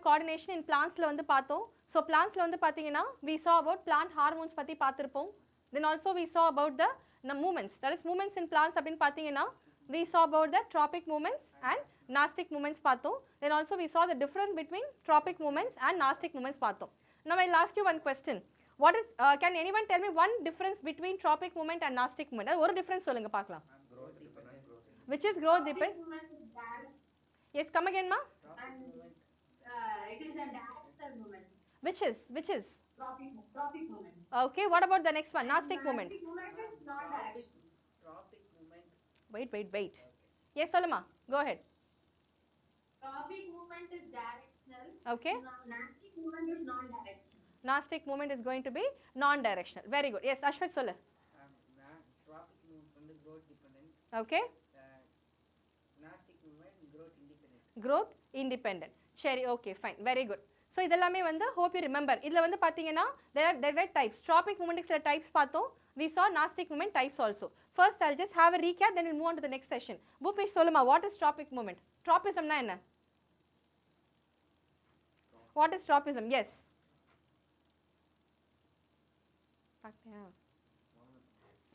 coordination in plants la vandu paathom. So plants la vandu pathina we saw about plant hormones patti paathirpom. Then also we saw about the movements, that is movements in plants appdin pathina we saw about the tropic movements and nastic movements paathom. Then also we saw the difference between tropic movements and nastic movements paathom. Now I will ask you one question. What is can anyone tell me one difference between tropic movement and nastic movement? That one difference solunga paakalam. Which is growth dependent? Yes, come again ma. And it is a directional movement. Which is Tropic movement. okay. What about the next one? Nastic movement. Nastic movement is non-directional. Tropic movement. Wait. Yes, Solama, go ahead. Tropic movement is directional. Okay. Nastic movement is non-directional. Nastic movement is going to be non-directional. Very good. Yes, Ashwat Sola. Tropic movement is growth dependent. Okay. Nastic movement growth independent. Growth independent. Sherry, okay, fine. Very good. So idellame vandu hope you remember. Idla vandu pathina there were types. Tropic movement is types paathom. We saw nastic movement types also. First I'll just have a recap, then we'll move on to the next session. Bhupesh Solama, what is tropic movement? Tropism na enna? What is tropism? Yes.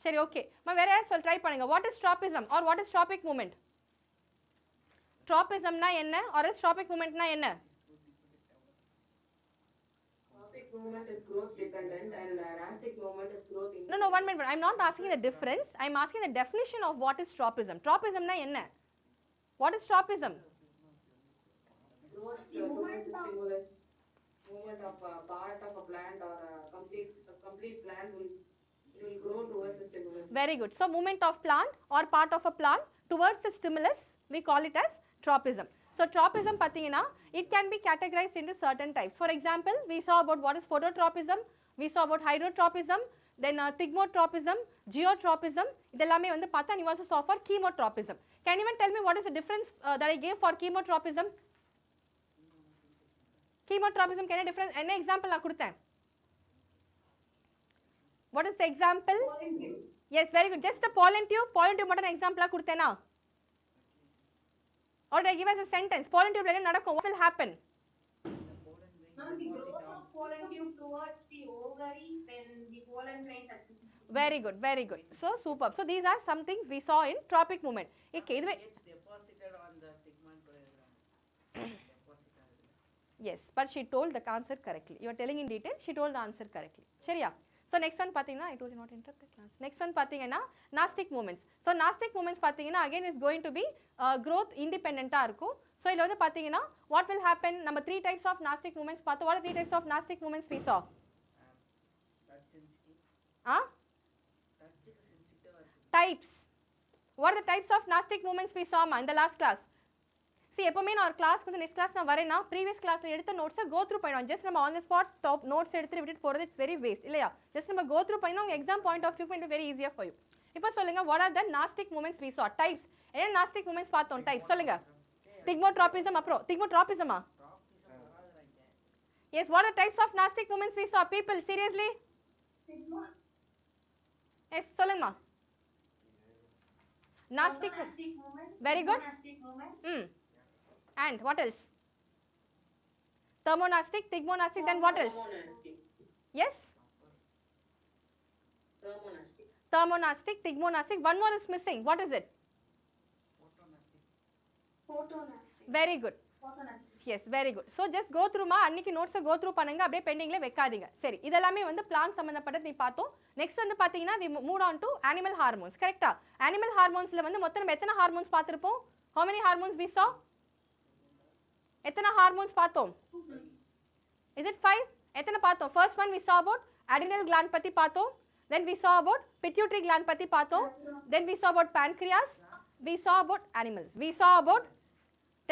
Sherry, okay. Ma vera yaar sol try panunga. What is tropism or what is tropic movement? Tropism na enna or is tropic movement na enna? Tropic movement is growth dependent and nastic movement is growth independent. No, 1 minute. I'm not asking the difference. I'm asking the definition of what is tropism. Tropism na enna? What is tropism? Growth towards a stimulus. Movement of a part of a plant or a complete plant will grow towards a stimulus. Very good. So movement of plant or part of a plant towards a stimulus, we call it as tropism. So tropism pathina, it can be categorized into certain types. For example, we saw about what is phototropism, we saw about hydrotropism, then thigmotropism, geotropism. Idellame vandu paatha, and you also saw for chemotropism. Can anyone tell me what is the difference that I gave for chemotropism? Chemotropism can a difference? Any example la kuduthen? What is the example? Pollen tube. Yes, very good. Just the pollen tube mattum example la kuduthena? Or did I give us a sentence? Pollen tube la nadakkum, what will happen? Now the growth of pollen tube towards the ovary when the pollen grain touches. Very good, very good. So superb. So these are some things we saw in tropic movement. Okay, It's deposited on the stigma program. yes, but she told the answer correctly. You are telling in detail, she told the answer correctly. Shariya. So next one pathina, I told you not to interrupt the class. Next one pathina, nastic movements. So nastic movements pathina again is going to be growth independent ah irukum. So idla vandu pathina what will happen? Number 3 types of nastic movements pathom. What are 3 types of nastic movements we saw? Touch sensitive. Touch sensitive. Types. What are the types of nastic movements we saw ma in the last class? See, எப்பவுமே நான் ஒரு கிளாஸ்க்கு வந்து next class நான் வரேன்னா previous கிளாஸ்ல எடுத்த நோட்ஸை கோ த்ரூ பண்ணிடும். ஜஸ்ட் நம்ம on the spot top notes எடுத்துட்டு விட்டுட்டு போகிறது இட்ஸ் வெரி வேஸ்ட் இல்லையா? ஜஸ்ட் நம்ம கோ த்ரூ பண்ணினா உங்கள் exam point of view it very ஈஸியாக ஃபார் யூ. இப்போ சொல்லுங்க what are the nastic movements we saw types. என்ன நாஸ்டிக் மூமெண்ட்ஸ் பார்த்தோம் டைப்ஸ் சொல்லுங்க. திக்மோட்ராபிசம் அப்புறம் திக்மோட்ராபிசமா? Yes, what are types of nastic movements we saw people seriously? Yes சொல்லுங்கம்மா. நாஸ்டிக் movement. Very good. Nastic movement. And what else? Thermonastic, thigmonastic, then what else? Thermonastic. Yes? Thermonastic. Thermonastic, thigmonastic. One more is missing. What is it? Photonastic. Very good. Photonastic. Yes, very good. So just go through ma அன்னைக்கு நோட்ஸை go through பண்ணுங்க, அப்படியே பெண்டிங்ல வைக்காதீங்க. சரி, இதெல்லாமே வந்து plant சம்பந்தப்பட்டது நீ பார்த்தோம். நெக்ஸ்ட் வந்து பாத்தீங்கன்னா we move on to animal hormones. கரெக்ட்டா? animal hormonesல வந்து மொத்தம் நம்ம எத்தனை ஹார்மோன்ஸ் பார்த்திருப்போம்? How many hormones we saw? எத்தனை ஹார்மோன்ஸ் பார்த்தோம்? Is it 5? எத்தனை பார்த்தோம்? First one we saw about adrenal gland பத்தி பார்த்தோம். Then we saw about pituitary gland பத்தி பார்த்தோம். Then we saw about pancreas. We saw about animals. We saw about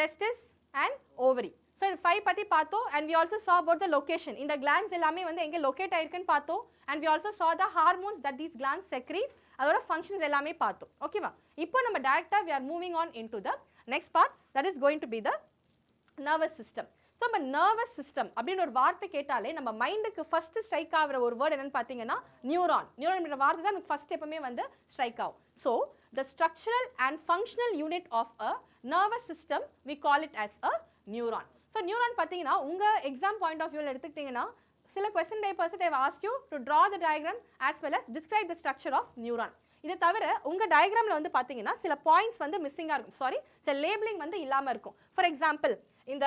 testis and ovary. So இது 5 பத்தி பார்த்தோம். And we also saw about the location. இந்த glands எல்லாமே வந்து எங்க locate ஆயிருக்குன்னு பார்த்தோம். And we also saw the hormones that these glands secrete. அதோட functions எல்லாமே பார்த்தோம். ஓகேவா? இப்போ நம்ம டைரக்டா we are moving on into the next part, that is going to be the nervous system. So நம்ம nervous system அப்படின ஒரு வார்த்தை கேட்டாலே நம்ம மைண்டுக்கு ஃபர்ஸ்ட் ஸ்ட்ரைக் ஆகுற ஒரு வேர்ட் என்னன்னு பாத்தீங்கன்னா நியூரான். நியூரான் அப்படின்ற வார்த்தை தான் நமக்கு ஃபர்ஸ்ட் எப்பவுமே வந்து ஸ்ட்ரைக் ஆகும். So the structural and functional unit of a nervous system we call it as a neuron. So neuron பார்த்தீங்கன்னா உங்கள் எக்ஸாம் பாயிண்ட் ஆஃப் வியூவில் எடுத்துக்கிட்டிங்கன்னா சில question papers they ask you to draw the diagram as well as describe the structure of neuron. இதை தவிர உங்கள் டயக்ராமில் வந்து பார்த்தீங்கன்னா சில பாயிண்ட்ஸ் வந்து மிஸ்ஸிங்காக இருக்கும், சாரி சில லேபிளிங் வந்து இல்லாமல் இருக்கும். ஃபார் எக்ஸாம்பிள் இந்த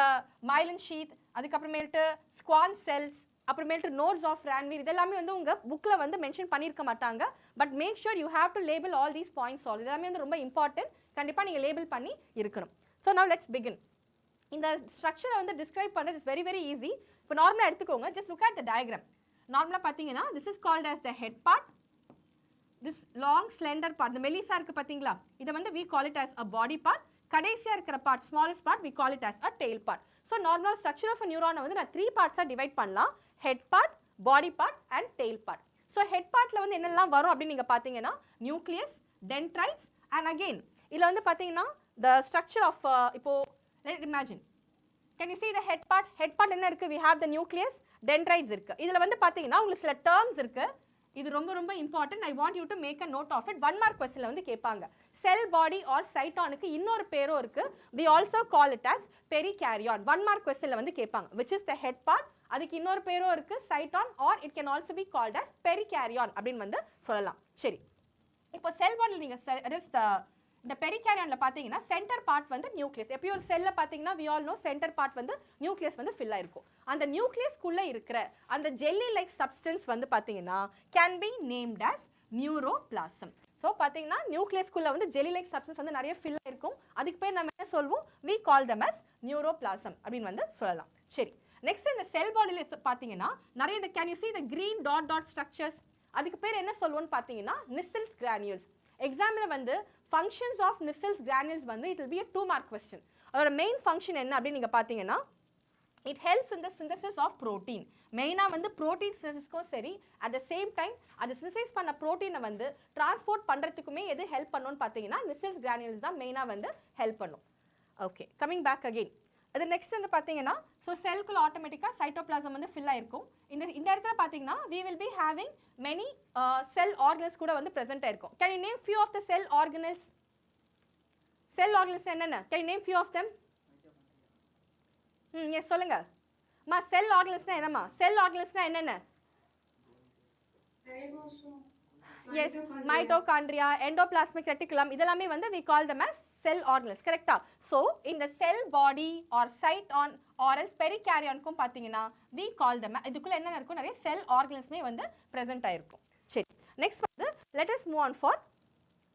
மைலின் ஷீத், அதுக்கப்புறமேட்டு ஸ்குவான் செல்ஸ், அப்புறமேட்டு நோட்ஸ் ஆஃப் ரான்வீர், இதெல்லாமே வந்து உங்கள் புக்கில் வந்து மென்ஷன் பண்ணியிருக்க மாட்டாங்க. But make sure you have to label all these points. All இதெல்லாமே வந்து ரொம்ப இம்பார்ட்டன்ட், கண்டிப்பாக நீங்கள் லேபிள் பண்ணி இருக்கணும். So now let's begin. இந்த ஸ்ட்ரக்சரை வந்து டிஸ்கிரைப் பண்ணுறது இஸ் வெரி ஈஸி. இப்போ நார்மலாக எடுத்துக்கோங்க, just look at the diagram. நார்மலாக பார்த்தீங்கன்னா this is called as the head part. This long slender part, the மெலிசா இருக்கு பார்த்தீங்களா, இதை வந்து we call it as a body part. கடைசியா இருக்கிற part, smallest part, we call it as a tail part. So normal structure of a neuron வந்து நான் 3 parts divide பண்ணலாம், head part, body part and tail part. So head partல வந்து என்னெல்லாம் வரும் அப்படின்னு நீங்க பார்த்தீங்கன்னா nucleus, dendrites and again இதில் வந்து பார்த்தீங்கன்னா the structure of இப்போ let's imagine, can you see the head part? Head part என்ன இருக்கு? We have the nucleus, dendrites இருக்கு. இதில் வந்து பார்த்தீங்கன்னா உங்களுக்கு சில terms இருக்கு, இது ரொம்ப important. I want you to make a note of it. 1 mark கொஸ்டின்ல வந்து கேட்பாங்க. செல் பாடி ஆர் சைட்டானுக்கு இன்னொரு பேரும் இருக்கு, we also call it as perikaryon. 1 mark கொஸ்டின்ல வந்து கேட்பாங்க which is the head part, அதுக்கு இன்னொரு பேரும் இருக்கு சைட்டான், or it can also be called as perikaryon அப்படின்னு வந்து சொல்லலாம். சரி, இப்போ செல் பாடியில் நீங்க இந்த பெரிகாரியான்ல பாத்தீங்கன்னா சென்டர் பார்ட் வந்து நியூக்ளியஸ். எப்போ ஒரு செல்ல பாத்தீங்கன்னா we all know centre part வந்து நியூக்ளியஸ் வந்து ஃபில் ஆயிருக்கும். அந்த நியூக்ளியஸ்க்குள்ள இருக்கிற அந்த ஜெல்லி லைக் சப்ஸ்டன்ஸ் வந்து பாத்தீங்கன்னா can be named as neuroplasm. So பாத்தீங்கன்னா நியூக்ளியஸ்க்குள்ள வந்து ஜெல்லி லைக் சப்ஸ்டன்ஸ் வந்து நிறைய ஃபில் ஆயிருக்கும், அதுக்கு பேர் நம்ம என்ன சொல்வோம், we call them as நியூரோபிளாசம் அப்படின்னு வந்து சொல்லலாம். சரி, நெக்ஸ்ட் இந்த செல் பாடியில பாத்தீங்கன்னா நிறைய இந்த can you see the green dot structures, அதுக்கு பேர் என்ன சொல்வோம்னு பாத்தீங்கன்னா நிசில்ஸ் கிரானியூல்ஸ். எக்ஸாம்ல வந்து functions of Nissel's granules வந்து it will be a 2 mark question. அதோட மெயின் ஃபங்க்ஷன் என்ன அப்படின்னு நீங்க பாத்தீங்கன்னா it helps in the synthesis of protein. மெயினா வந்து புரோட்டீன் சிந்தசிஸ்க்கும் சரி, at the same time அது சிந்தசைஸ் பண்ண புரோட்டீனை வந்து டிரான்ஸ்போர்ட் பண்றதுக்குமே எது ஹெல்ப் பண்ணும்னு பாத்தீங்கன்னா Nissel's granules தான் மெயினா வந்து ஹெல்ப் பண்ணும். Okay, coming back again. அது நெக்ஸ்ட் வந்து பாத்தீங்கன்னா ஸோ செல்குள்ள ஆட்டோமேட்டிக்கா சைட்டோபிளாசம் வந்து ஃபில் ஆயிருக்கும். இந்த இடத்துல பாத்தீங்கன்னா we will be having many cell organelles கூட வந்து present ஆயிருக்கும். Can you name few of the cell organelles? Cell organelles என்னென்ன? Can you name few of them? yes சொல்லுங்க. மா cell organellesனா என்னமா? Cell organellesனா என்னென்ன? yes, mitochondria, endoplasmic reticulum, இதெல்லாமே வந்து we call them as cell organelles. கரெக்ட்டா? So in the cell body or cyton or else perikaryon-க்கும் பாத்தீங்கன்னா we call them, இதுக்குள்ள என்னென்ன இருக்கும், நிறைய cell organellesமே வந்து present ஆயிருக்கும். சரி, next வந்து let us move on for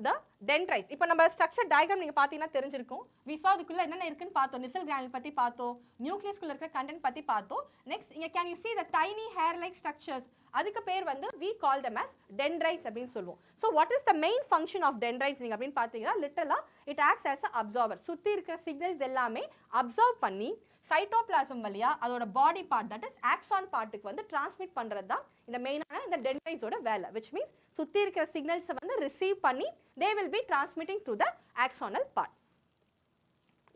the dendrites. இப்போ நம்ம structure diagram நீங்க பாத்தீங்கன்னா தெரிஞ்சிருக்கும். we saw இதுக்குள்ள என்னென்ன இருக்குன்னு பார்த்தோம், Nissel's granule பத்தி பார்த்தோம், நியூக்ளியஸ்க்குள்ள இருக்கிற கண்டென்ட் பத்தி பார்த்தோம். நெக்ஸ்ட் இங்க can you see the tiny hair like structures, அதுக்கு பேர் வந்து we call them as dendrites அப்படின்னு சொல்லுவோம். So what is the main function of dendrites நீங்க அப்படின்னு பாத்தீங்கன்னா லிட்டரலா it acts as a absorber. சுத்தி இருக்கிற சிக்னல்ஸ் எல்லாமே அப்சர்வ் பண்ணி சைட்டோபிளாசம் வழியா அதோட body part that is axon பார்ட்டுக்கு வந்து டிரான்ஸ்மிட் பண்றது தான் இந்த மெயினான இந்த டென்ட்ரைட்ஸோட வேலை. which means சுத்தி இருக்கிற சிக்னல்ஸை வந்து ரிசீவ் பண்ணி they will be transmitting through the axonal part.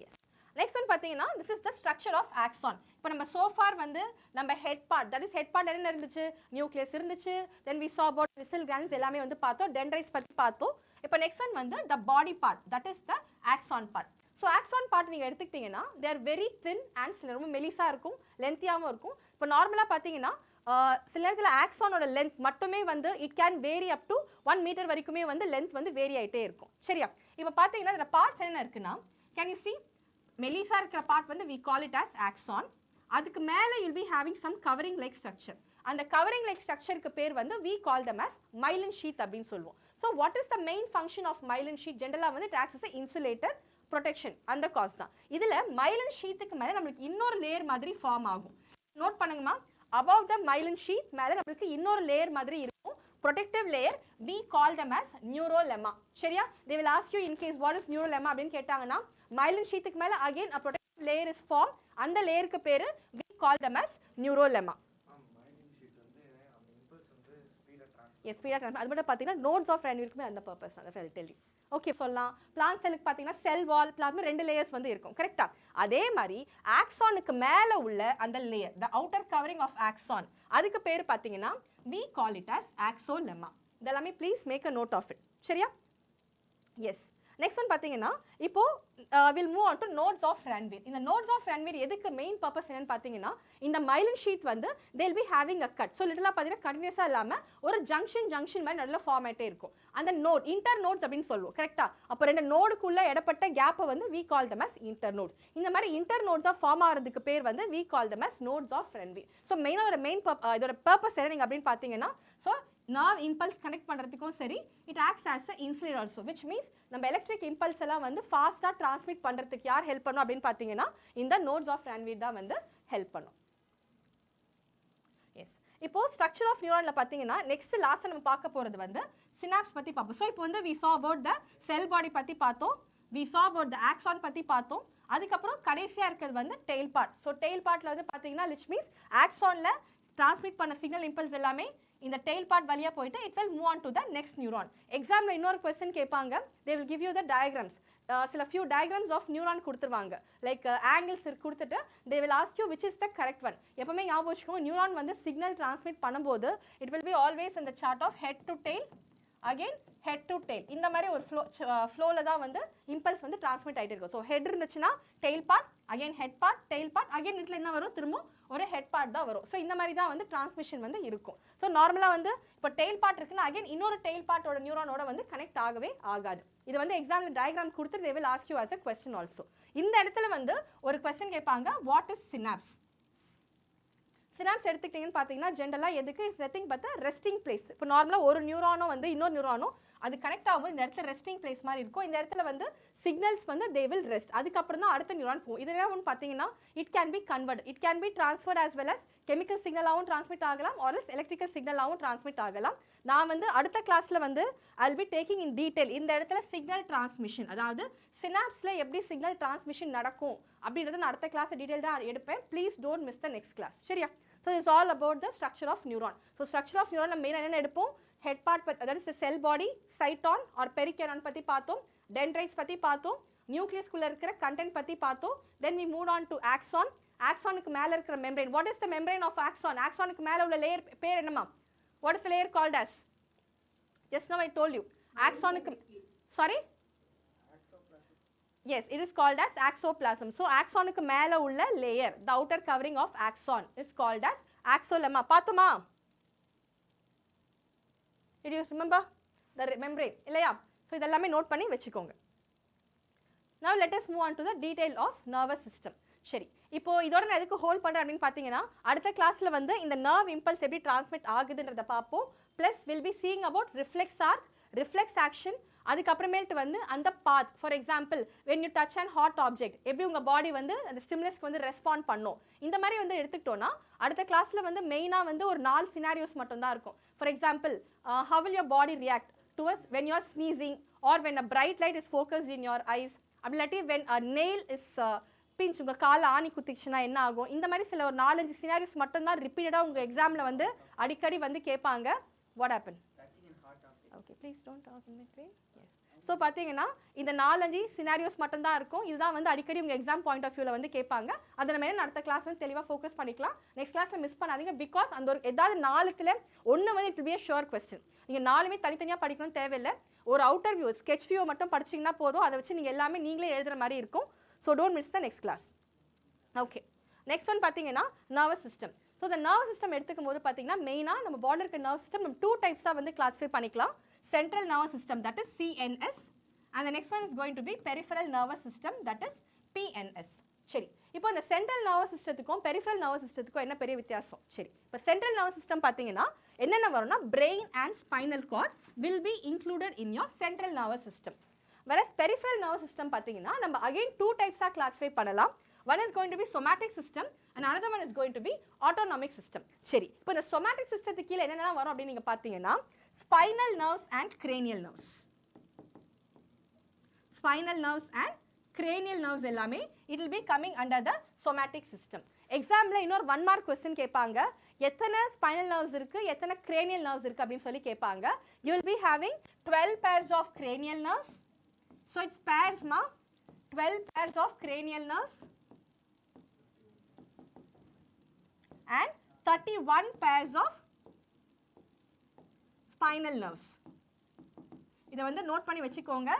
yes, next one பாத்தீங்கன்னா this is the structure of axon. இப்போ நம்ம so far வந்து நம்ம head part, that is head part என்ன இருந்துச்சு, நியூக்ளியஸ் இருந்துச்சு, then we saw about Nissel's granules எல்லாமே வந்து பார்த்தோம், dendrites பத்தி பார்த்தோம். இப்போ next one வந்து the body part, that is the axon part. So axon part நீங்கள் எடுத்துக்கிட்டிங்கன்னா they are very thin and ரொம்ப மெலிசாக இருக்கும், லென்த்தியாகவும் இருக்கும். இப்போ நார்மலாக பார்த்தீங்கன்னா சில நேரத்தில் ஆக்சானோட லென்த் மட்டுமே வந்து it can vary up to 1 metre வரைக்குமே வந்து லென்த் வந்து வேரி ஆகிட்டே இருக்கும். சரியா? இப்போ பார்த்தீங்கன்னா இதில் பார்ட்ஸ் என்ன இருக்குன்னா கேன் யூ see மெலிசாக இருக்கிற பார்ட் வந்து we call it as axon. அதுக்கு மேலே you'll be having some covering like structure. அந்த covering like structureக்கு பேர் வந்து we call them as myelin sheath அப்படின்னு சொல்லுவோம். So what is the main function of myelin sheath? ஜென்ரலாக வந்து it acts as an insulator, protection, அந்த காஸ் தான். இதுல மைலின் ஷீத்துக்கு மேல நமக்கு இன்னொரு லேயர் மாதிரி ஃபார்ம் ஆகும். நோட் பண்ணுங்கம்மா, above the myelin sheath மேல நமக்கு இன்னொரு லேயர் மாதிரி இருக்கும், protective layer, we call them as neurolemma. சரியா? They will ask you in case what is neurolemma அப்படின்னு கேட்டாங்கன்னா myelin sheathக்கு மேல again a protective layer is formed, அந்த லேயருக்கு பேரு we call them as neurolemma. yes, speed transfer. அது மட்டும் பாத்தீங்கன்னா nodes of granules அந்த purpose தான், I will tell you. Okay, சொல்லலாம். பிளான்ட் செல்லுக்கு பார்த்தீங்கன்னா செல் வால் பிளாஸ்மா 2 லேயர்ஸ் வந்து இருக்கும். கரெக்டா? அதே மாதிரி ஆக்சானுக்கு மேலே உள்ள அந்த layer the outer covering of axon, அதுக்கு பேர் பார்த்தீங்கன்னா we call it as axolemma. இதெல்லாமே please make a note of it. சரியா? எஸ். நெக்ஸ்ட் ஒன் பார்த்தீங்கன்னா இப்போ will move on to nodes of Ranvier. இந்த நோட்ஸ் ஆஃப் ரன்வீர் எதுக்கு மெயின் பர்பஸ் என்னன்னு பார்த்தீங்கன்னா இந்த மைலின் ஷீட் வந்து they'll be having a cut. So லிட்டலாக பார்த்தீங்கன்னா கண்டினியூஸாக இல்லாமல் ஒரு ஜங்ஷன் மாதிரி நல்ல ஃபார்மேட்டே இருக்கும். அந்த நோட் இன்டர் நோட்ஸ் அப்படின்னு சொல்லுவோம் கரெக்டாக. அப்போ ரெண்டு நோடுக்குள்ள இடப்பட்ட கேப்பை வந்து we call them as inter node. இந்த மாதிரி இன்டர் நோட்ஸாக ஃபார்ம் ஆகிறதுக்கு பேர் வந்து we call them as nodes of Ranvier. So மெயினாக ஒரு இதோட பர்பஸ் என்ன நீங்கள் அப்படின்னு பார்த்தீங்கன்னா ஸோ nerve impulse கனெக்ட் பண்ணுறதுக்கும் சரி it acts as a insulator also, which means நம்ம எலக்ட்ரிக் இம்பல்ஸ் எல்லாம் வந்து ஃபாஸ்ட்டாக டிரான்ஸ்மிட் பண்ணுறதுக்கு யார் ஹெல்ப் பண்ணும் அப்படின்னு பார்த்தீங்கன்னா இந்த நோட்ஸ் ஆஃப் ரன்வீர் தான் வந்து ஹெல்ப் பண்ணும். எஸ் இப்போ ஸ்ட்ரக்சர் ஆஃப் நியூரானில் பார்த்தீங்கன்னா நெக்ஸ்ட் லாஸ்ட் நம்ம பார்க்க போகிறது வந்து சினாப்ஸ் பற்றி பார்ப்போம். ஸோ இப்போ வந்து வி saw about the செல் பாடி பற்றி பார்த்தோம், we saw about the axon பற்றி பார்த்தோம், அதுக்கப்புறம் கடைசியாக இருக்கிறது வந்து டெய்ல் பார்ட். ஸோ டெய்ல் பார்ட்டில் வந்து பார்த்தீங்கன்னா which means ஆக்சானில் டிரான்ஸ்மிட் பண்ண சிக்னல் இம்பல்ஸ் எல்லாமே இந்த டெய்ல் பார்ட் வழியா போயிட்டு it will move on to the next neuron. எக்ஸாம்ல இன்னொரு क्वेश्चन கேட்பாங்க, they will give you the diagrams. சில few diagrams of neuron கொடுத்துருவாங்க, லைக் ஆங்கிள்ஸ் கொடுத்துட்டு they will ask you which is the correct one. எப்பவுமே ஞாபகம் வச்சுக்கோங்க நியூரான் வந்து சிக்னல் டிரான்ஸ்மிட் பண்ணும்போது it will be always in the chart of head to tail, again head to tail. இந்த மாதிரி ஒரு ஃப்ளோல தான் வந்து இம்பல்ஸ் வந்து டிரான்ஸ்மிட் ஆகிட்டு இருக்கும். ஸோ ஹெட் இருந்துச்சுன்னா tail part, again head part, tail part, again இதில் என்ன வரும் திரும்ப ஒரு ஹெட் பார்ட் தான் வரும். ஸோ இந்த மாதிரி தான் வந்து டிரான்ஸ்மிஷன் வந்து இருக்கும். ஸோ நார்மலாக வந்து இப்போ டெய்ல் பார்ட் இருக்குன்னா அகைன் இன்னொரு டெய்ல் பார்ட்டோட நியூரானோட வந்து கனெக்ட் ஆகவே ஆகாது. இது வந்து எக்ஸாம்பிள் டயக்ராம் கொடுத்து they will ask you as a question also. இந்த இடத்துல வந்து ஒரு question கேட்பாங்க, வாட் இஸ் சினாப்ஸ். சினாப்ஸ் எடுத்துக்கிட்டீங்கன்னு பார்த்தீங்கன்னா ஜென்ரலாக எதுக்கு is nothing but resting place. இப்போ நார்மலாக ஒரு நியூரானோ வந்து இன்னொரு நியூரானோ அது கனெக்ட் ஆகும், இந்த இடத்துல ரெஸ்டிங் பிளேஸ் மாதிரி இருக்கும். இந்த இடத்துல வந்து சிக்னல்ஸ் வந்து தே வில் ரெஸ்ட், அதுக்கப்புறம் தான் அடுத்த நியூரான் போகும். இது என்ன ஒன்று பார்த்தீங்கன்னா it can be convert, it can be transferred as well as chemical சிக்னலாகவும் ட்ரான்ஸ்மிட் ஆகலாம் ஆர்எல்ஸ் எலக்ட்ரிக்கல் சிக்னலாகவும் ட்ரான்ஸ்மிட் ஆகலாம். நான் வந்து அடுத்த கிளாஸில் வந்து I will be taking in detail இந்த இடத்துல சிக்னல் டிரான்ஸ்மிஷன், அதாவது சினாப்ஸில் எப்படி சிக்னல் டிரான்ஸ்மிஷன் நடக்கும் அப்படின்றத நான் அடுத்த கிளாஸ் டீட்டெயில் தான் எடுப்பேன். Please don't miss the next class, சரியா? So it's all about the structure of neuron. So structure of neuron main என்ன எடுப்போம், head part that is the cell body, cyton or perichion பத்தி பார்த்தோம், dendrites பத்தி பார்த்தோம், nucleus குள்ள இருக்கிற content பத்தி பார்த்தோம். Then we moved on to axon. Axonக்கு மேல இருக்கிற membrane. What is the membrane of axon? Axonக்கு மேல உள்ள layer பேர் என்னமா? What is the layer called as? Just now I told you. Axonக்கு sorry? Yes, it is called as axoplasm. So axonக்கு மேல உள்ள layer, the outer covering of axon is called as axolemma. பாத்துமா? Did you remember the membrane? இல்லையா? So இதெல்லாமே note பண்ணி வெச்சுக்கோங்க. Now let us move on to the detail of nervous system. சரி, இப்போ இதோட நான் எதுக்கு ஹோல்ட் பண்றேன் அப்படின்னு பார்த்தீங்கன்னா அடுத்த கிளாஸ்ல வந்து இந்த nerve impulse எப்படி டிரான்ஸ்மிட் ஆகுதுன்றத பார்ப்போம். Plus we'll be seeing about reflex arc, reflex action, அதுக்கப்புறமேட்டு வந்து அந்த path. For example when you touch an hot object எப்படி உங்கள் பாடி வந்து அந்த ஸ்டிமுலஸ்க்கு வந்து ரெஸ்பாண்ட் பண்ணும், இந்த மாதிரி வந்து எடுத்துக்கிட்டோன்னா அடுத்த கிளாஸில் வந்து மெயினாக வந்து ஒரு 4 சினாரியோஸ் மட்டும்தான் இருக்கும். For example how will your body react towards when you are sneezing or when a bright light is focused in your eyes, அப்படி இல்லாட்டி when a nail is pinch உங்கள் காலை ஆணி குத்திச்சுன்னா என்ன ஆகும், இந்த மாதிரி சில ஒரு 4-5 சினாரியோஸ் மட்டும்தான் ரிப்பீட்டடாக உங்கள் எக்ஸாமில் வந்து அடிக்கடி வந்து கேட்பாங்க. What happen? Okay, please don't talk in between. Yes. So பார்த்தீங்கன்னா இந்த 4-5 சினாரியோஸ் மட்டும்தான் இருக்கும். இதுதான் வந்து அடிக்கடி உங்கள் எக்ஸாம் பாயிண்ட் ஆஃப் வியூவில் வந்து கேட்பாங்க. அதை நம்ம அடுத்த கிளாஸ் வந்து தெளிவாக ஃபோக்கஸ் பண்ணிக்கலாம். நெக்ஸ்ட் கிளாஸில் மிஸ் பண்ணாதீங்க. பிகாஸ் அந்த ஒரு ஏதாவது 4த்துல ஒன்று வந்து it will B a sure question. நீங்கள் 4மே தனித்தனியாக படிக்கணும்னு தேவையில்லை. ஒரு அவுட்டர் வியூ ஸ்கெட்ச் வியூ மட்டும் படிச்சிங்கன்னா போதும். அதை வச்சு நீங்கள் எல்லாமே நீங்களே எழுதுகிற மாதிரி இருக்கும். So don't miss the next class. Okay, next one பார்த்தீங்கன்னா நர்வஸ் சிஸ்டம். ஸோ இந்த நர்வஸ் சிஸ்டம் எடுத்துக்கும் போது பார்த்தீங்கன்னா மெயினாக நம்ம பாடியில் இருக்க நர்வஸ் சிஸ்டம் நம்ம 2 டைப்ஸாக வந்து கிளாஸிஃபை பண்ணிக்கலாம். Central nervous system, that is CNS, and the next one is going to be peripheral nervous system, that is PNS. சரி, இப்போ இந்த சென்ட்ரல் நர்வஸ் சிஸ்டத்துக்கும் பெரிஃபரல் நர்வஸ் சிஸ்டத்துக்கும் என்ன பெரிய வித்தியாசம்? சரி, இப்போ சென்ட்ரல் நர்வஸ் சிஸ்டம் பார்த்தீங்கன்னா என்னென்ன வரும்னா brain and spinal card will be included in your central nervous system. Whereas peripheral nervous system பார்த்தீங்கன்னா நம்ம again 2 டைப்ஸாக கிளாஸிஃபை பண்ணலாம். One is going to be somatic system and another one is going to be autonomic system. சரி, இப்போ இந்த somatic systemத்துக்கு கீழே என்னென்ன வரும் அப்படின்னு நீங்கள் பார்த்தீங்கன்னா spinal nerves and cranial nerves. Spinal nerves and cranial nerves எல்லாமே it will be coming under the somatic system. எக்ஸாம்ல இன்னொரு 1 mark question கேட்பாங்க, எத்தனை spinal nerves இருக்கு எத்தனை cranial nerves இருக்கு அப்படின்னு சொல்லி கேட்பாங்க. You will be having 12 pairs of cranial nerves. So it's pairs ma, 12 pairs of cranial nerves and 31 pairs of spinal nerves. இதை வந்து நோட் பண்ணி வச்சுக்கோங்க.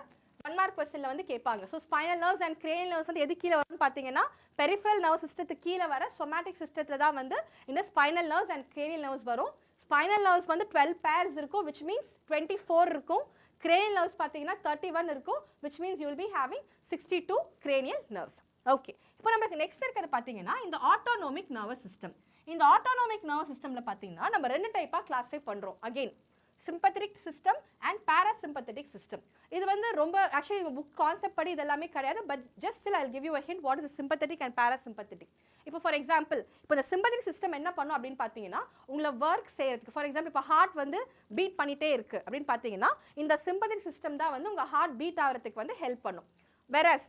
1 மார்க் क्वेश्चनல வந்து கேட்பாங்க. So spinal nerves and cranial nerves வந்து எது கீழே வரும்னு பார்த்தீங்கன்னா பெரிஃபரல் நர்வ் சிஸ்டத்துக்கு கீழே வர somatic சிஸ்டத்தில் தான் வந்து இந்த spinal nerves and cranial nerves வரும். ஸ்பைனல் நர்வ்ஸ் வந்து 12 pairs இருக்கும், which means 24 இருக்கும். cranial nerves பார்த்தீங்கன்னா 31 இருக்கும், which means you will be having 62 cranial nerves. Okay, இப்போ நமக்கு நெக்ஸ்ட் இருக்கிறது பார்த்தீங்கன்னா இந்த ஆட்டோனோமிக் நர்வஸ் சிஸ்டம். இந்த ஆட்டோனோமிக் நர்வஸ் சிஸ்டமில் பார்த்தீங்கன்னா நம்ம 2 டைப்பாக கிளாஸிஃபை பண்ணுறோம். Again sympathetic system and parasympathetic system. இது வந்து ரொம்ப actually book concept படி இதெல்லாமே கிடையாது, but just still I'll give you a hint what is the sympathetic and parasympathetic. இப்போ for example இப்போ இந்த sympathetic system என்ன பண்ணும் அப்படின்னு பார்த்தீங்கன்னா உங்களை ஒர்க் செய்யறதுக்கு, for example இப்போ ஹார்ட் வந்து பீட் பண்ணிட்டே இருக்கு அப்படின்னு பார்த்தீங்கன்னா இந்த sympathetic system தான் வந்து உங்க ஹார்ட் பீட் ஆகிறதுக்கு வந்து ஹெல்ப் பண்ணும். whereas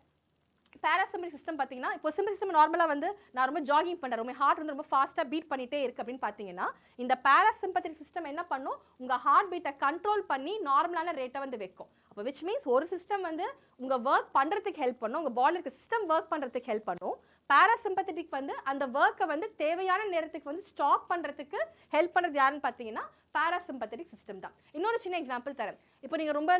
பேராசிம்பத்திக் சிஸ்டம் பார்த்தீங்கன்னா இப்போ சிம்பத்திக் சிஸ்டம் நார்மலாக வந்து நான் ரொம்ப ஜாகிங் பண்ணுறேன், ரொம்ப ஹார்ட் வந்து ரொம்ப ஃபாஸ்ட்டாக பீட் பண்ணிட்டே இருக்கு அப்படின்னு பார்த்தீங்கன்னா இந்த பேராசிம்பத்திக் சிஸ்டம் என்ன பண்ணும் உங்கள் ஹார்ட் பீட்டை கண்ட்ரோல் பண்ணி நார்மலான ரேட்டை வந்து வைக்கும். அப்போ விச் மீன்ஸ் ஒரு சிஸ்டம் வந்து உங்கள் ஒர்க் பண்ணுறதுக்கு ஹெல்ப் பண்ணும், உங்கள் பாடியில் இருக்க சிஸ்டம் ஒர்க் பண்ணுறதுக்கு ஹெல்ப் பண்ணும். பேராசிம்பத்திக் வந்து அந்த ஒர்க்கை வந்து தேவையான நேரத்துக்கு வந்து ஸ்டாப் பண்ணுறதுக்கு ஹெல்ப் பண்ணுறது யாருன்னு பார்த்தீங்கன்னா பேராசிம்பத்திக் சிஸ்டம் தான். இன்னொரு சின்ன எக்ஸாம்பிள் தரேன். இப்போ நீங்கள் ரொம்ப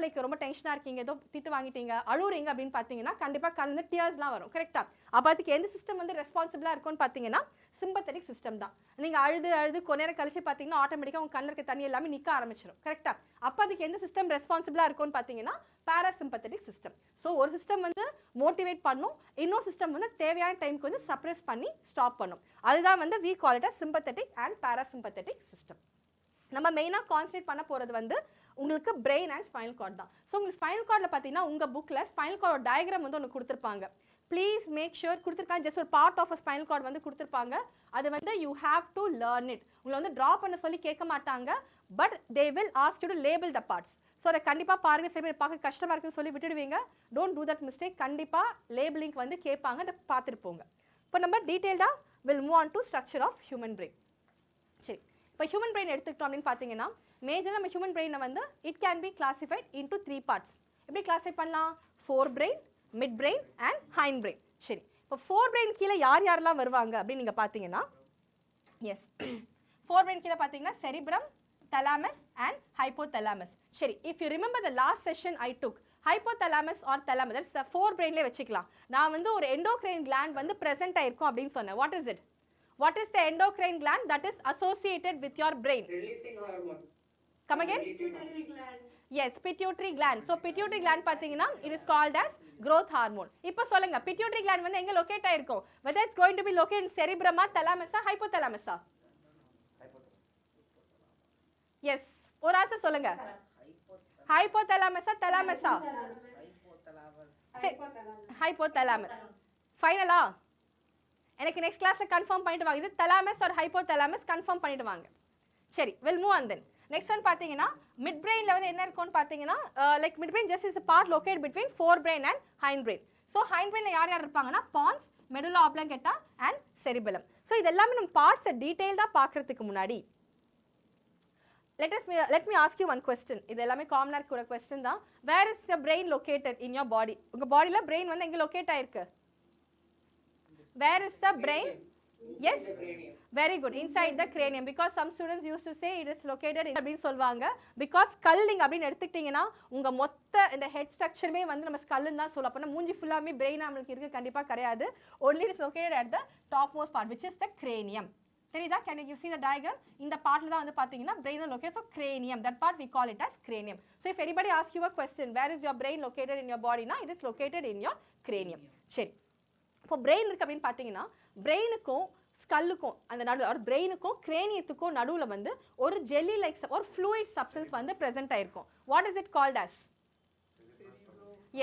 டென்ஷனாக இருக்கீங்க, ஏதோ திட்டு வாங்கிட்டீங்க, அழுவுறீங்க அப்படின்னு பார்த்தீங்கன்னா கண்டிப்பாக கலந்து டியர்ஸ்லாம் வரும், கரெக்டாக? அப்போ அதுக்கு எந்த சிஸ்டம் வந்து ரெஸ்பான்சிபிளாக இருக்கும்னு பார்த்தீங்கன்னா சிம்பத்தட்டிக் சிஸ்டம் தான். நீங்கள் அழுது கொஞ்ச நேரம் கழிச்சு பார்த்தீங்கன்னா ஆட்டோமேட்டிக்காக உங்கள் கண்ணில் இருக்க தண்ணி எல்லாமே நிற்க ஆரம்பிச்சிடும், கரெக்டாக? அப்போ அதுக்கு எந்த சிஸ்டம் ரெஸ்பான்சிபிளாக இருக்கும்னு பார்த்தீங்கன்னா பேராசிம்பத்தட்டிக் சிஸ்டம். ஸோ ஒரு சிஸ்டம் வந்து மோட்டிவேட் பண்ணும், இன்னொரு சிஸ்டம் வந்து தேவையான டைமுக்கு வந்து சப்ரெஸ் பண்ணி ஸ்டாப் பண்ணும். அதுதான் வந்து we call it as sympathetic and parasympathetic system. நம்ம மெயினாக கான்சன்ட்ரேட் பண்ண போகிறது வந்து உங்களுக்கு பிரெயின் அண்ட் ஸ்பைனல் கார்டு தான். ஸோ உங்களுக்கு ஸ்பைனல் கார்டில் பார்த்தீங்கன்னா உங்கள் புக்கில் ஸ்பைனல் கார்டோட டயக்ராம் வந்து ஒன்று கொடுத்துருப்பாங்க. ப்ளீஸ் மேக் ஷுர் கொடுத்துருக்காங்க, ஜஸ்ட் ஒரு part of a spinal cord வந்து கொடுத்துருப்பாங்க. அது வந்து you have to learn it. உங்களை வந்து ட்ரா பண்ண சொல்லி கேட்க மாட்டாங்க, but they will ask you to label the parts. So அதை கண்டிப்பாக பாருங்கள். சில பேர் பார்க்க கஷ்டமாக இருக்குன்னு சொல்லி விட்டுடுவீங்க. Don't do that mistake. கண்டிப்பாக லேபிளிங் வந்து கேட்பாங்க, அதை பார்த்துட்டு போங்க. இப்போ நம்ம டீட்டெயில்டாக will move on to structure of human brain. சரி, இப்போ ஹியூமன் பிரெயின் எடுத்துக்கிட்டோம் அப்படின்னு பார்த்தீங்கன்னா மேஜராக நம்ம ஹியூமன் பிரெயினை வந்து it can B classified into 3 parts. எப்படி கிளாஸிஃபை பண்ணலாம்? Four brain, mid brain and hind brain. சரி, இப்போ ஃபோர் பிரெயின் கீழே யாரெல்லாம் வருவாங்க அப்படின்னு நீங்கள் பார்த்தீங்கன்னா எஸ், ஃபோர் பிரெயின் கீழே பார்த்தீங்கன்னா செரிப்ரம், thalamus and hypothalamus. சரி, if you remember the last session I took, hypothalamus or thalamus, that's the four brainலே வச்சுக்கலாம். நான் வந்து ஒரு endocrine gland வந்து present ஆயிருக்கும் அப்படின்னு சொன்னேன். What is it? What is the endocrine gland that is associated with your brain? Releasing hormone. Come again? Pituitary gland. Yes, pituitary gland. So pituitary gland பார்த்தீங்கன்னா it is called as growth hormone. இப்போ சொல்லுங்க, pituitary gland வந்து எங்க locate ஆயிருக்கும்? Whether it's going to be located in cerebrum, thalamus, hypothalamus? Yes, ஒரு answer சொல்லுங்க. ஹைபோதலாமஸா தலாமஸா? Hypothalamus. ஃபைனலா? எனக்கு நெக்ஸ்ட் கிளாஸ்ல கன்ஃபார்ம் பண்ணிட்டு வாங்க. இது தலாமஸ் ஆர் ஹைபோதலாமஸ் கன்ஃபார்ம் பண்ணிட்டு வாங்க. சரி, will move on then. Next one பார்த்தீங்கன்னா மிட் பிரெயினில் வந்து என்ன இருக்கும்னு பார்த்தீங்கன்னா like midbrain just is a part located between forebrain and hindbrain. So ஹைண்ட்பிரெயினில் யார் யார் இருப்பாங்கன்னா pons, medulla oblongata and cerebellum. So இது எல்லாமே நம்ம பார்ட்ஸை டீட்டெயில்டாக பார்க்கறதுக்கு முன்னாடி let me ask you one question. இது எல்லாமே காமனாக இருக்கிற கொஸ்டின் தான். Where is the brain located in your body? உங்கள் பாடியில் பிரெயின் வந்து எங்கே லொக்கேட் ஆயிருக்கு? Where is the brain? Yes, very good, inside the cranium, because some students used to say it is located in அப்படின்னு சொல்வாங்க. because sculling அப்படின்னு எடுத்துக்கிட்டீங்கன்னா உங்க மொத்த இந்த ஹெட் ஸ்ட்ரக்சருமே வந்து நம்ம ஸ்கல்லுன்னு தான் சொல்லுவோம். அப்போ மூஞ்சி ஃபுல்லாமே பிரெயின் நம்மளுக்கு இருக்கு கண்டிப்பாக கிடையாது. only it is located at the topmost part, which is the cranium. தெரியுதா? can you see the diagram? இந்த பார்ட்ல தான் வந்து பாத்தீங்கன்னா brain is located, so cranium, that part we call it as cranium. so if anybody asks you a question, where is your brain located in your body, na it is located in your cranium. சரி, இப்போ brain இருக்கு அப்படின்னு பார்த்தீங்கன்னா பிரெயினுக்கும் ஸ்கல்லுக்கும் அந்த நடுவில் ஒரு பிரெயினுக்கும் கிரேனியத்துக்கும் நடுவில் வந்து ஒரு ஜெல்லி லைக் ஒரு ஃப்ளூயிட் சப்ஸ்டன்ஸ் வந்து ப்ரெசென்ட் ஆயிருக்கும். What is it called as?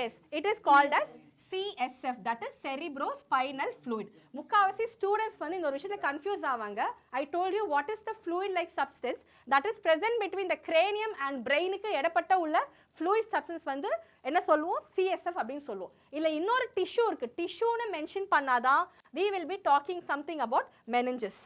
Yes, it is called as CSF, that is cerebrospinal fluid. முக்காவாசி ஸ்டூடெண்ட்ஸ் வந்து இந்த ஒரு விஷயத்தில் கன்ஃபியூஸ் ஆவாங்க. I told you what is the fluid like substance that is present between the cranium and brainக்கு இடப்பட்ட உள்ள fluid substance வந்து என்ன சொல்லுவோம்? CSF அப்படின்னு சொல்லுவோம். இல்லை இன்னொரு டிஷ்யூ இருக்கு, டிஷ்யூன்னு மென்ஷன் பண்ணாதான் we will be talking something about meninges.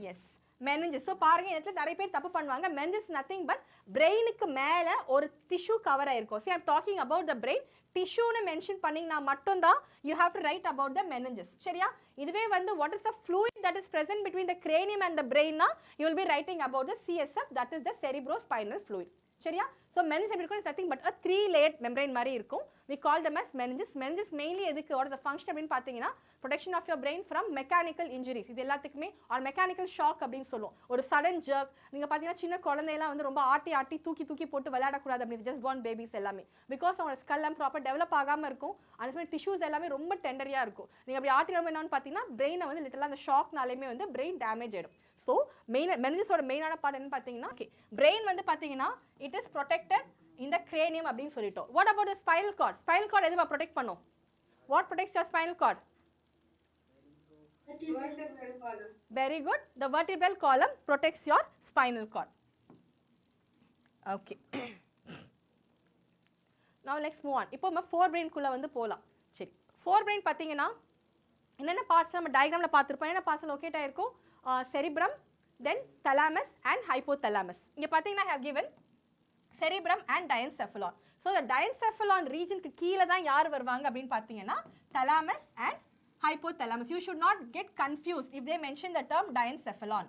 Yes, meninges. So பாருங்க, இடத்துல நிறைய பேர் தப்பு பண்ணுவாங்க. meninges nothing but பிரெயினுக்கு மேலே ஒரு டிஷ்யூ கவர் ஆயிருக்கும். see I'm talking about the brain. டிஷ்யூன்னு மென்ஷன் பண்ணிங்கன்னா மட்டும்தான் you have to write about the meninges. சரியா? இதுவே வந்து what is the fluid that is present between the cranium and the brain, na you will be writing about the CSF, that is the cerebrospinal fluid. சரியா? So meninges எப்படி இருக்கும்? Nothing but a 3-layered membrane மாதிரி இருக்கும். We call them as meninges. Meninges mainly எதுக்கு? What is the function அப்படின்னு பார்த்தீங்கன்னா protection of your brain from mechanical injuries. இது எல்லாத்துக்குமே or mechanical shock அப்படின்னு சொல்லுவோம். ஒரு sudden jerk. நீங்க பார்த்தீங்கன்னா சின்ன குழந்தையெல்லாம் வந்து ரொம்ப ஆட்டி தூக்கி போட்டு விளையாடக்கூடாது அப்படின்னு just born babies எல்லாமே. Because அவங்களோட skull எல்லாம் ப்ராப்பர் டெவலப் ஆகாமல் இருக்கும். அந்த மாதிரி டிஷ்யூஸ் எல்லாமே ரொம்ப டெண்டரியாக இருக்கும். நீங்கள் அப்படி ஆட்டிடாமல் என்னன்னு பார்த்தீங்கன்னா பிரெயினை வந்து லிட்டலாக அந்த ஷாக்னாலேயுமே வந்து பிரெயின் டேமேஜ் ஆகிடும். ஸோ meningesோட மெயினான பார்ட் என்னன்னு பார்த்தீங்கன்னா பிரெயின் வந்து பார்த்தீங்கன்னா இட் இஸ் ப்ரொடெக்டட் இந்த கிரேனியம் அப்படின்னு சொல்லிட்டோம். What about spinal card? Spinal card எதுவா ப்ரொடெக்ட் பண்ணும்? What protects your spinal card? Very good. The vertebral column protects your spinal cord. Okay. Now let's move on. இப்போ நம்ம forebrain குள்ள வந்து போலாம். சரி. forebrain பாத்தீங்கன்னா என்னென்ன பார்ட்ஸ் நம்ம டயகிராம்ல பார்த்திருப்போம். என்ன பார்ட்ஸ் லொகேட் ஆயிருக்கும்? cerebrum, then thalamus and hypothalamus. இங்க பாத்தீங்கன்னா I have given cerebrum and diencephalon. So the diencephalon region க்கு கீழ தான் யார் வருவாங்க அப்படினு பாத்தீங்கன்னா thalamus and hypothalamus. You should not get confused if they mention the term diencephalon.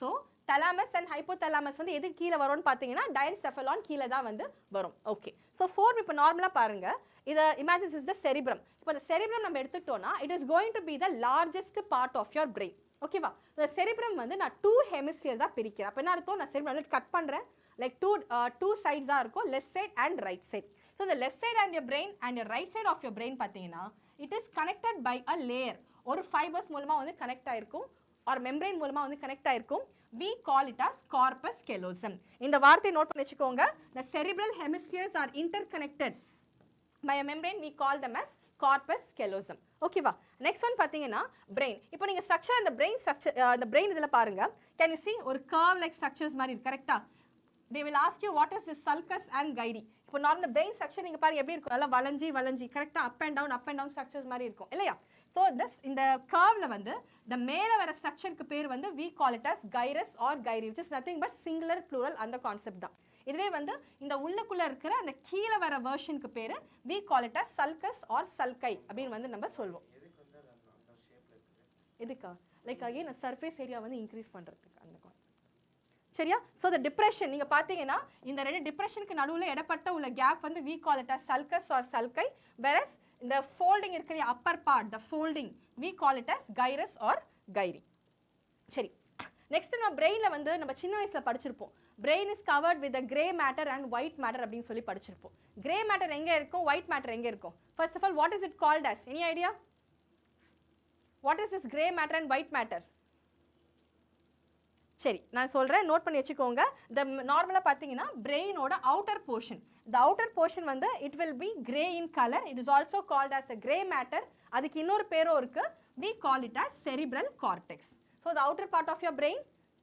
So thalamus and hypothalamus வந்து எது கீழ வரும்னு பாத்தீங்கன்னா diencephalon கீழ தான் வந்து வரும். Okay. So form இப்போ நார்மலா பாருங்க. இத imagine this is the cerebrum. இப்போ the cerebrum நம்ம எடுத்துட்டோம்னா it is going to be the largest part of your brain. ஓகேவா? the cerebrum வந்து நான் 2 hemispheres தான் பிரிக்கிறேன். அப்ப என்ன அர்த்தம்? நான் cerebrum கட் பண்றேன். like two sides தான் இருக்கும், left side and right side. So the left side and your brain and your right side of your brain பாத்தீங்கன்னா it is connected by a layer. ஒரு fibers மூலமா வந்து connect ஆயிருக்கும் or membrane மூலமா வந்து connect ஆயிருக்கும். We call it as corpus callosum. இந்த வார்த்தையை நோட் பண்ணி வெச்சுக்கோங்க. The cerebral hemispheres are interconnected by a membrane. We call them as corpus callosum. ஓகேவா? next one பாத்தீங்கன்னா brain. இப்போ நீங்க ஸ்ட்ரக்சர் அந்த brain structure the brain இதல பாருங்க. Can you see ஒரு curve like structures மாதிரி இருக்கு கரெக்ட்டா? They will ask you what is this sulcus and gyri. இப்போ நார்மல் brain structure நீங்க பாருங்க எப்படி இருக்கும்? நல்லா வளைஞ்சி கரெக்ட்டா up and down structures மாதிரி இருக்கும் இல்லையா? So this இந்த curveல வந்து the மேல வர ஸ்ட்ரக்சருக்கு பேர் வந்து we call it as gyrus or gyri, which is nothing but singular plural அந்த கான்செப்ட் தான். இதுவே வந்து இந்த உள்ளுக்குள்ள இருக்கிற அந்த கீழ வர வெர்ஷனுக்கு பேரு we call it as sulcus or sulci அப்படினு வந்து நம்ம சொல்வோம். எதுக்கா? லைக் again surface area வந்து இன்கிரீஸ் பண்றதுக்கு அந்த கான்செப்ட். சரியா? so the depression நீங்க பாத்தீங்கன்னா இந்த ரெண்டு டிப்ரஷனுக்கு நடுவுல இடப்பட்ட உள்ள கேப் வந்து we call it as sulcus or sulci, whereas இந்த folding இருக்கிற upper part the folding we call it as gyrus or gyri. சரி. next நம்ம brainல வந்து நம்ம சின்ன வயசுல படிச்சிருப்போம். brain is covered with the gray matter and white matter அப்படினு சொல்லி படிச்சிருப்போம். gray matter எங்க இருக்கும்? white matter எங்க இருக்கும்? first of all what is it called as? any idea? what is this gray matter and white matter? சரி நான் சொல்றேன் நோட் பண்ணி வெச்சுக்கோங்க. the நார்மலா பாத்தீங்கன்னா brainோட outer portion. the outer portion வந்து it will be gray in color. it is also called as a gray matter. அதுக்கு இன்னொரு பேரும் இருக்கு. we call it as cerebral cortex. so the outer part of your brain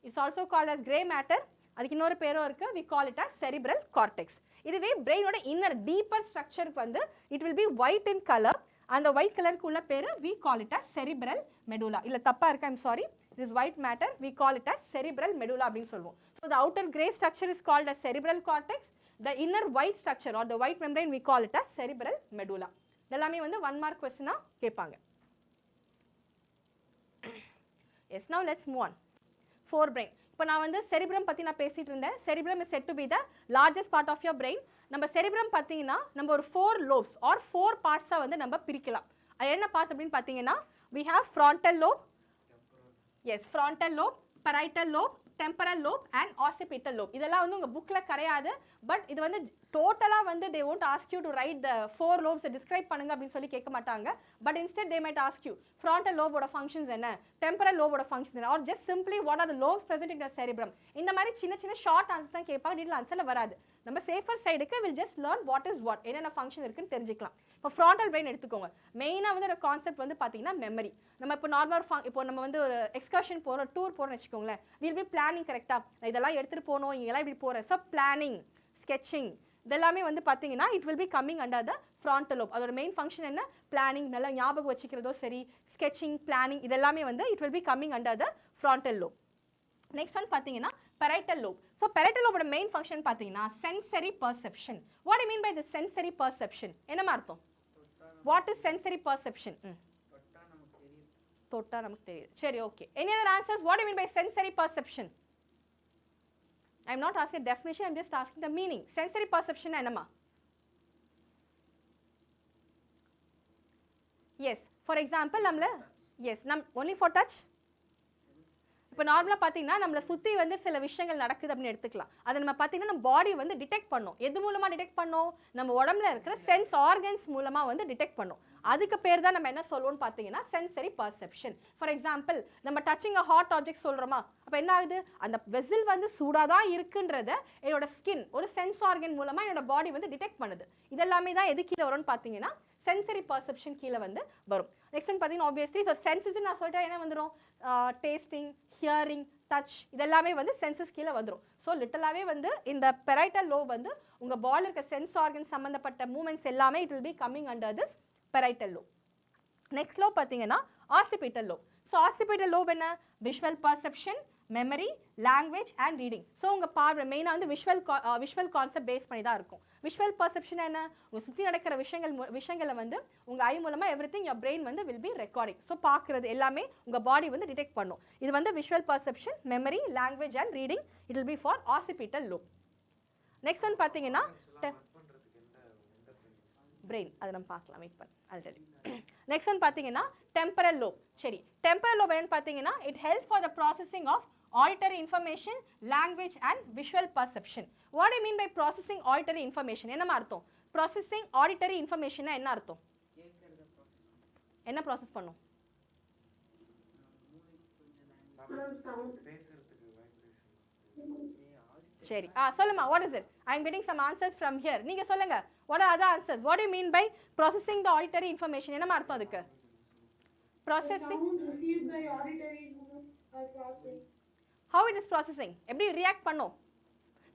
is also called as gray matter. அதுக்கு இன்னொரு பேரும் இருக்கு. we call it as cerebral cortex. இதுவே brainோட inner deeper structure வந்து it will be white in color. அந்த white கலருக்கு உள்ள பேரு we call it as cerebral medulla. இல்ல தப்பா இருக்கு, I'm sorry. this white matter we call it as cerebral medulla அப்படினு சொல்வோம். so the outer gray structure is called as cerebral cortex. the inner white structure or the white membrane we call it as cerebral medulla. இதெல்லாமே வந்து 1 mark question ஆ கேட்பாங்க. yes now let's move on. forebrain. இப்போ நான் வந்து cerebrum பத்தி நான் பேசிட்டு இருந்தேன். cerebrum is said to be the largest part of your brain. நம்ம cerebrum பாத்தீங்கன்னா நம்ம ஒரு 4 lobes or 4 parts ஆ வந்து நம்ம பிரிக்கலாம். அது என்ன பார்ட்ஸ் அப்படினு பாத்தீங்கன்னா we have frontal lobe. yes frontal lobe, parietal lobe, temporal lobe and occipital lobe. இதெல்லாம் வந்து உங்க bookல கிடையாது. பட் இது வந்து டோட்டலா வந்து they won't ask you to write the 4 lobes describe பண்ணுங்க அப்படினு சொல்லி கேட்க மாட்டாங்க. but instead they might ask you frontal lobe ஓட functions என்ன, temporal lobe ஓட functions என்ன, or just simply what are the lobes present in the cerebrum. இந்த மாதிரி சின்ன ஷார்ட் ஆன்சர்ஸ் தான் கேட்பாங்க. டீடைல் ஆன்சர்ல வராது. நம்ம சேஃபர் சைடுக்கு will just learn what is what, என்னென்ன ஃபங்க்ஷன் இருக்குன்னு தெரிஞ்சுக்கலாம். இப்போ frontal brain எடுத்துக்கோங்க. மெயினா வந்து ஒரு கான்செப்ட் வந்து பாத்தீங்கன்னா மெமரி. நம்ம இப்போ நார்மல் இப்போ நம்ம வந்து ஒரு எக்ஸ்கர்ஷன் போறோம், டூர் போறோம்னு வெச்சுக்கோங்களேன். we'll be planning கரெக்ட்டா, இதெல்லாம் எடுத்துட்டு போறோம், இங்கெல்லாம் இப்படி போறேன். so planning, sketching இதெல்லாமே வந்து பாத்தீங்கன்னா it will be coming under the frontal lobe. அதோட மெயின் ஃபங்க்ஷன் என்ன? பிளானிங், நல்லா ஞாபகம் வச்சுக்கிறதோ சரி, sketching, planning இதெல்லாமே வந்து it will be coming under the frontal lobe. next one பாத்தீங்கன்னா parietal lobe. so parietal lobe ஓட மெயின் ஃபங்க்ஷன் பாத்தீங்கன்னா sensory perception. what do you mean by the sensory perception? என்ன அர்த்தம்? what is sensory perception? தொட்டா நமக்கு தெரியும். சரி okay. any other answers? what do you mean by sensory perception? I'm not asking definition, I'm just asking the meaning. Sensory perception என்னமா? Yes, for example நம்மள yes only for touch. இப்போ நார்மலாக பார்த்தீங்கன்னா நம்மளை சுற்றி வந்து சில விஷயங்கள் நடக்குது அப்படின்னு எடுத்துக்கலாம். அதை நம்ம பார்த்தீங்கன்னா நம்ம பாடி வந்து டிடெக்ட் பண்ணோம். எது மூலமாக டிடெக்ட் பண்ணோம்? நம்ம உடம்புல இருக்கிற சென்ஸ் ஆர்கன்ஸ் மூலமாக வந்து டிடெக்ட் பண்ணோம். அதுக்கு பேர் தான் நம்ம என்ன சொல்லுவோம்னு பார்த்தீங்கன்னா சென்சரி பர்செப்ஷன். ஃபார் எக்ஸாம்பிள் நம்ம டச்சிங் அ ஹாட் ஆப்ஜெக்ட் சொல்கிறோமா, அப்போ என்ன ஆகுது, அந்த வெசில் வந்து சூடாக தான் இருக்குன்றத என்னோட ஸ்கின் ஒரு சென்ஸ் ஆர்கன் மூலமாக என்னோட பாடி வந்து டிடெக்ட் பண்ணுது. இதெல்லாமே தான் எது கீழே வரும்னு பார்த்தீங்கன்னா சென்சரி பர்செப்ஷன் கீழே வந்து வரும். நெக்ஸ்ட் வந்து பார்த்தீங்கன்னா ஆப்வியஸ்லி ஸோ சென்சஸ் நான் சொல்லிட்டேன் என்ன வந்துடும், டேஸ்டிங், ஹியரிங், டச் இதெல்லாமே வந்து சென்சஸ் கீழே வந்துடும். ஸோ லிட்டலாகவே வந்து இந்த பெரைட்டல் லோப் வந்து உங்கள் பாடியில் இருக்க சென்ஸ் ஆர்கன் சம்மந்தப்பட்ட மூமெண்ட்ஸ் எல்லாமே it will be coming under this parietal lobe. Next lobe பார்த்தீங்கன்னா occipital lobe. So occipital lobe என்ன, visual perception, memory, language and reading. So உங்கள் பார்வை மெயினாக வந்து விஷுவல் கான்செப்ட் பேஸ் பண்ணி தான் இருக்கும். விஷுவல் பர்செப்ஷன் என்ன, உங்கள் சுற்றி நடக்கிற விஷயங்களை வந்து உங்கள் ஐ மூலமாக எவ்ரிதிங் யுவர் பிரெயின் வந்து வில் பி ரெக்கார்டிங். ஸோ பார்க்குறது எல்லாமே உங்கள் பாடி வந்து டிடெக்ட் பண்ணும். இது வந்து visual perception, memory, language and reading. It will be for occipital lobe. Next one பார்த்தீங்கன்னா பிரெயின், அதை நம்ம பார்க்கலாம், வெயிட் பண்ணு ஆல்ரெடி. நெக்ஸ்ட் ஒன் பார்த்தீங்கன்னா டெம்பரல் லோப். சரி, டெம்பரல் லோப் என்னன்னு பார்த்தீங்கன்னா it help for the processing of auditory information, language and visual perception. What do you mean by processing auditory information? என்ன அர்த்தம்? processing auditory information என்ன அர்த்தம்? என்ன ப்ராசஸ் பண்ணும்? சரி, சொல்லுமா, what is it? I am getting some answers from here. நீங்க சொல்லுங்க, what are other answers? What do you mean by processing the auditory information? என்ன அர்த்தம் அதுக்கு? processing sound received by auditory nerves are processed. how it is processing, எப்படி react பண்ணும்?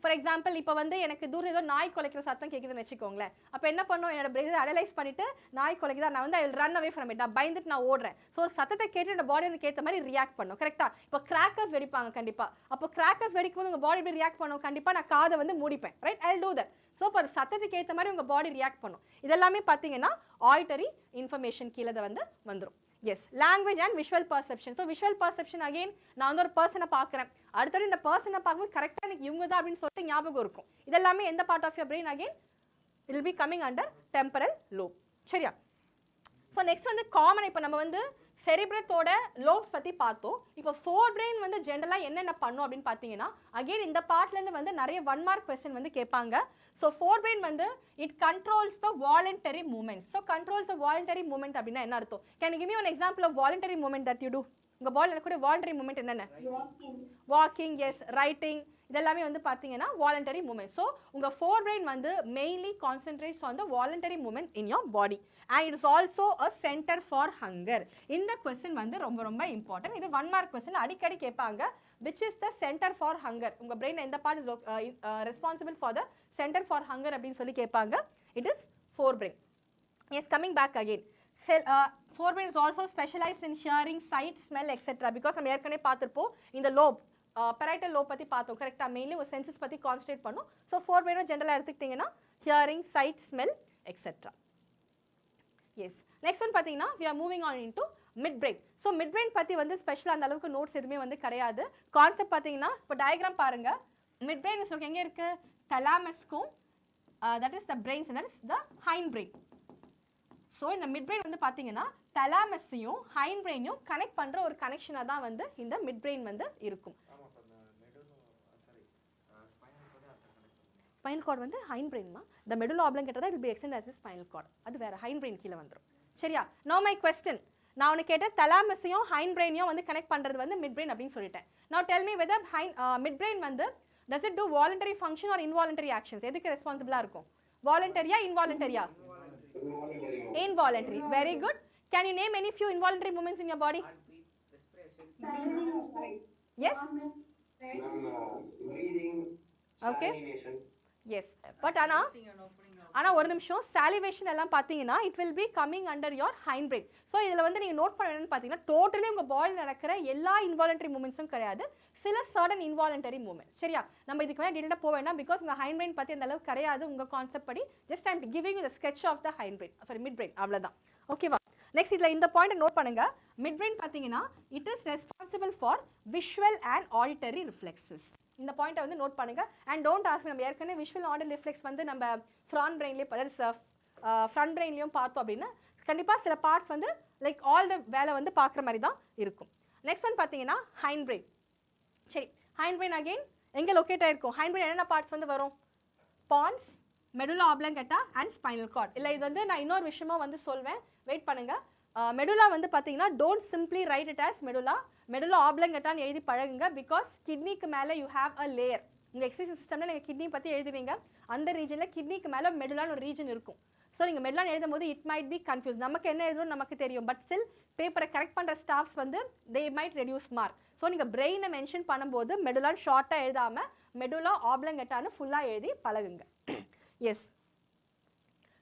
For example இப்போ வந்து எனக்கு தூரம் ஏதோ நாய் குலைக்கிற சத்தம் கேட்குதுன்னு வச்சுக்கோங்களேன். அப்போ என்ன பண்ணும், என்னோட பிரெயின் அனலைஸ் பண்ணிட்டு நாய் குலைக்குதா, நான் வந்து I will run away from it, நான் பயந்துட்டு நான் ஓடுறேன். ஸோ ஒரு சத்தத்தை கேட்டு என்னோட பாடி அதுக்கு ஏற்ற மாதிரி ரியாக்ட் பண்ணும். கரெக்டாக? இப்போ கிராக்கர்ஸ் வெடிப்பாங்க கண்டிப்பாக. அப்போ கிராக்கர்ஸ் வெடிக்கும் போது உங்கள் பாடி எப்படி ரியாக்ட் பண்ணும்? கண்டிப்பாக நான் காதை வந்து மூடிப்பேன். Right, I will do that. So இப்போ ஒரு சத்தத்துக்கு ஏற்ற மாதிரி உங்கள் பாடி ரியாக்ட் பண்ணும். இதெல்லாமே பார்த்தீங்கன்னா ஆடிட்டரி இன்ஃபர்மேஷன் கீழே வந்து வந்துடும். Yes, language and visual perception. So visual perception again நான் வந்து ஒரு பர்சனை பார்க்குறேன், அடுத்தது இந்த பர்சனை பார்க்கும்போது கரெக்டாக எனக்கு இவங்க தான் அப்படின்னு சொல்லிட்டு ஞாபகம் இருக்கும். இதெல்லாமே எந்த part of your brain? Again it will be coming under temporal lobe. சரியா? ஸோ நெக்ஸ்ட் வந்து காமன், இப்போ நம்ம வந்து செரிப்ரத்தோட லோப்ஸ் பற்றி பார்த்தோம். இப்போ ஃபோர் பிரெயின் வந்து ஜென்ரலாக என்னென்ன பண்ணும் அப்படின்னு பார்த்தீங்கன்னா அகெயின் இந்த பார்ட்லேருந்து வந்து நிறைய 1 மார்க் கொஸ்டின் வந்து கேட்பாங்க. ஸோ ஃபோர் பிரெயின் வந்து it controls the voluntary movement. So controls the voluntary movement அப்படின்னா என்ன அர்த்தம்? Can you give me one example of voluntary movement that you do? உங்கள் பாடியில் இருக்கக்கூடிய வாலண்டரி மூமெண்ட் என்னென்ன? வாக்கிங், எஸ், ரைட்டிங், இதெல்லாமே வந்து பார்த்தீங்கன்னா வாலண்டரி மூமெண்ட். ஸோ உங்கள் ஃபோர் பிரெயின் வந்து mainly concentrates on the voluntary movement in your body and it is also a centre for hunger. இந்த கொஸ்டின் வந்து ரொம்ப ரொம்ப இம்பார்ட்டன்ட். இது 1 மார்க் கொஸ்டின் அடிக்கடி கேட்பாங்க. Which is the centre for hunger? உங்கள் பிரெயின் எந்த part is responsible for the centre for hunger அப்படின்னு சொல்லி கேட்பாங்க. It is forebrain. Yes, coming back again, forebrain is also specialised in hearing, sight, smell etcetera. Because நம்ம ஏற்கனவே பார்த்துருப்போம் இந்த lobe parietal lobe பற்றி பார்த்தோம். கரெக்டாக? மெயின்லி ஒரு சென்சஸ் பற்றி கான்சன்ட்ரேட் பண்ணும். ஸோ ஃபோர் பிரெயினும் ஜென்ரலாக எடுத்துக்கிட்டிங்கன்னா hearing, sight, smell etcetera. Yes, next one பார்த்தீங்கன்னா we are moving on into mid brain. So midbrain பற்றி வந்து ஸ்பெஷலாக அந்த அளவுக்கு நோட்ஸ் எதுவுமே வந்து கிடையாது. கான்செப்ட் பார்த்தீங்கன்னா இப்போ டயக்ராம் பாருங்க. மிட் பிரெயின் இஸ் எங்கே இருக்கு? தலாமஸ்க்கும் that is the brains, that is the hindbrain. So இந்த மிட் பிரெயின் வந்து பார்த்தீங்கன்னா தலாமஸையும் ஹைண்ட் பிரெயினையும் கனெக்ட் பண்ணுற ஒரு கனெக்ஷனாக தான் வந்து இந்த மிட் பிரெயின் வந்து இருக்கும். ஸ்பைனல் கார்டு வந்து ஹைண்ட் பிரெயின்மா, இந்த medulla oblongata it be extend as spinal cord, அது வேற, ஹைண்ட் பிரெயின் கீழே வந்துடும். சரியா? நோ மை கொஸ்டின், நான் உனக்கு கேட்ட தலாமஸையும் ஹைண்ட் பிரெயினையும் வந்து கனெக்ட் பண்ணுறது வந்து மிட் பிரெயின் அப்படின்னு சொல்லிட்டேன். Now tell me weather mid brain வந்து does it do voluntary function or involuntary actions? எதுக்கு ரெஸ்பான்சிபிளா இருக்கும்? வாலண்டரியா இன்வாலண்டரியா? Involuntary. Very good. Can you name any few involuntary movements in your body? Yes? Okay. Yes. But ஆனா ஒரு நிமிஷம், சாலிவேஷன் எல்லாம் பார்த்தீங்கன்னா it will be coming under your hind brain. So இதில் வந்து நீங்கள் நோட் பண்ண வேணும்னு பார்த்தீங்கன்னா டோட்டலி உங்கள் பாடியில் நடக்கிற எல்லா இன்வாலண்டரி மூமெண்ட்ஸும் கிடையாது, சில சர்டன் இன்வாலண்டரி மூமெண்ட். சரியா? நம்ம இதுக்கு மேலே டீட்டெயிலாக போக வேண்டாம், பிகாஸ் உங்கள் ஹைண்ட் பிரெயின் பற்றி அந்த அளவுக்கு கிடையாது உங்கள் கான்செப்ட் படி. Just I'm giving you sketch of the hindbrain, sorry midbrain, அவ்வளோதான். ஓகேவா? நெக்ஸ்ட் இதில் இந்த பாயிண்ட் நோட் பண்ணுங்க. மிட் பிரெயின் பார்த்தீங்கன்னா it is responsible for visual and auditory reflexes. இந்த பாயிண்ட்டை வந்து நோட் பண்ணுங்க. அண்ட் டோன்ட் ஆஸ்க், நம்ம ஏற்கனவே விஷுவல் ஆடியல் ரிஃப்ளெக்ஸ் வந்து நம்ம ஃப்ரான் பிரெயின்லேயே ஃப்ரண்ட் பிரெயின்லேயும் பார்த்தோம் அப்படின்னா கண்டிப்பாக சில பார்ட்ஸ் வந்து லைக் ஆல் த வேலை வந்து பார்க்குற மாதிரி தான் இருக்கும். நெக்ஸ்ட் வந்து பார்த்தீங்கன்னா ஹைண்ட் பிரெயின். சரி, ஹைண்ட் பிரெயின் அகெயின் எங்கே லொக்கேட் ஆகிருக்கும்? ஹைண்ட் பிரெயின் என்னென்ன பார்ட்ஸ் வந்து வரும்? பான்ஸ், medulla oblongata and spinal card. இல்லை இது வந்து நான் இன்னொரு விஷயமா வந்து சொல்வேன், வெயிட் பண்ணுங்கள். மெடுலா வந்து பார்த்தீங்கன்னா don't simply write it as medulla ஆப்லங்கட்டான்னு எழுதி பழகுங்க. பிகாஸ் கிட்னிக்கு மேலே யூ ஹேவ் அ லேயர். உங்கள் எக்ஸசைஸ் சிஸ்டமில் நீங்கள் கிட்னி பற்றி எழுதுவீங்க, அந்த ரீஜனில் கிட்னிக்கு மேலே மெடுலான்னு ஒரு ரீஜன் இருக்கும். ஸோ நீங்கள் மெடுலான்னு எழுதும் போது இட் மைட் பி கன்ஃபியூஸ். நமக்கு என்ன எழுதணும் நமக்கு தெரியும், பட் ஸ்டில் பேப்பரை கரெக்ட் பண்ணுற ஸ்டாஃப்ஸ் வந்து they might reduce mark. So நீங்கள் பிரெயினை மென்ஷன் பண்ணும்போது மெடுலான்னு ஷார்ட்டாக எழுதாமல் மெடுலா ஆப்லங்கட்டான்னு ஃபுல்லாக எழுதி பழகுங்க. எஸ்.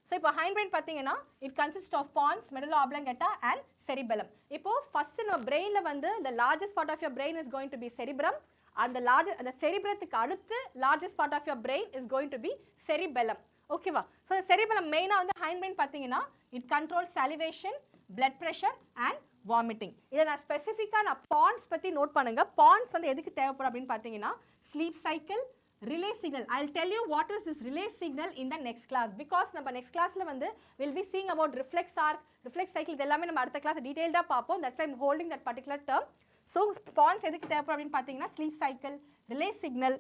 ஸோ இப்போ ஹைண்ட் பிரெயின் பார்த்தீங்கன்னா it consist of pons, medulla oblongata and cerebellum. இப்போ ஃபர்ஸ்ட் நம்ம பிரெயினில் வந்து the largest part of your brain is going to be cerebrum. அந்த செரிபிரத்துக்கு அடுத்து largest part of your brain is going to be cerebellum. ஓகேவா? So cerebellum மெயினாக வந்து ஹைண்ட் பிரெயின் பார்த்தீங்கன்னா it control salivation, blood pressure and vomiting. இதை நான் ஸ்பெசிஃபிக்காக பான்ஸ் பற்றி நோட் பண்ணுங்க. பான்ஸ் வந்து எதுக்கு தேவைப்படும் அப்படின்னு பார்த்தீங்கன்னா sleep cycle, relay signal. I'll tell you what is this relay signal in the next class, because நம்ம next classல வந்து we'll be seeing about reflex arc, reflex cycle. இதெல்லாமே நம்ம அடுத்த class டீடைல்டா பார்ப்போம். That's why I'm holding that particular term. So pons எதுக்கு தேவைப்படும் அப்படின்னு பார்த்தீங்கன்னா sleep cycle, relay signal,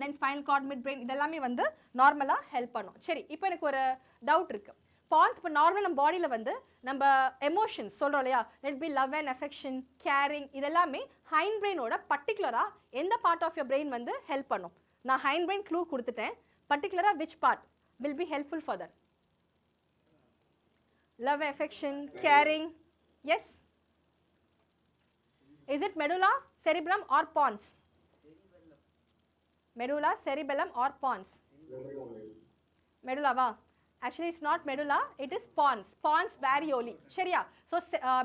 then spinal cord, mid brain இதெல்லாமே வந்து நார்மலா ஹெல்ப் பண்ணும். சரி, இப்போ எனக்கு ஒரு டவுட் இருக்கு. பான்ஸ் இப்போ நார்மல் நம்ம பாடியில் வந்து நம்ம எமோஷன்ஸ் சொல்கிறோம் இல்லையா, let be love and affection, caring, இதெல்லாமே ஹைண்ட் பிரெயினோட பர்டிகுலராக எந்த பார்ட் ஆஃப் யுவர் பிரெயின் வந்து ஹெல்ப் பண்ணும்? நான் ஹைண்ட் பிரெயின் க்ளூ கொடுத்துட்டேன். பர்டிகுலராக which part will be helpful for that? Love, affection, caring. Yes, is it medulla, cerebrum or pons? Medulla, cerebellum or pons? மெடுலாவா? Actually it's not medulla, it is pons, pons varioli. சரியா? So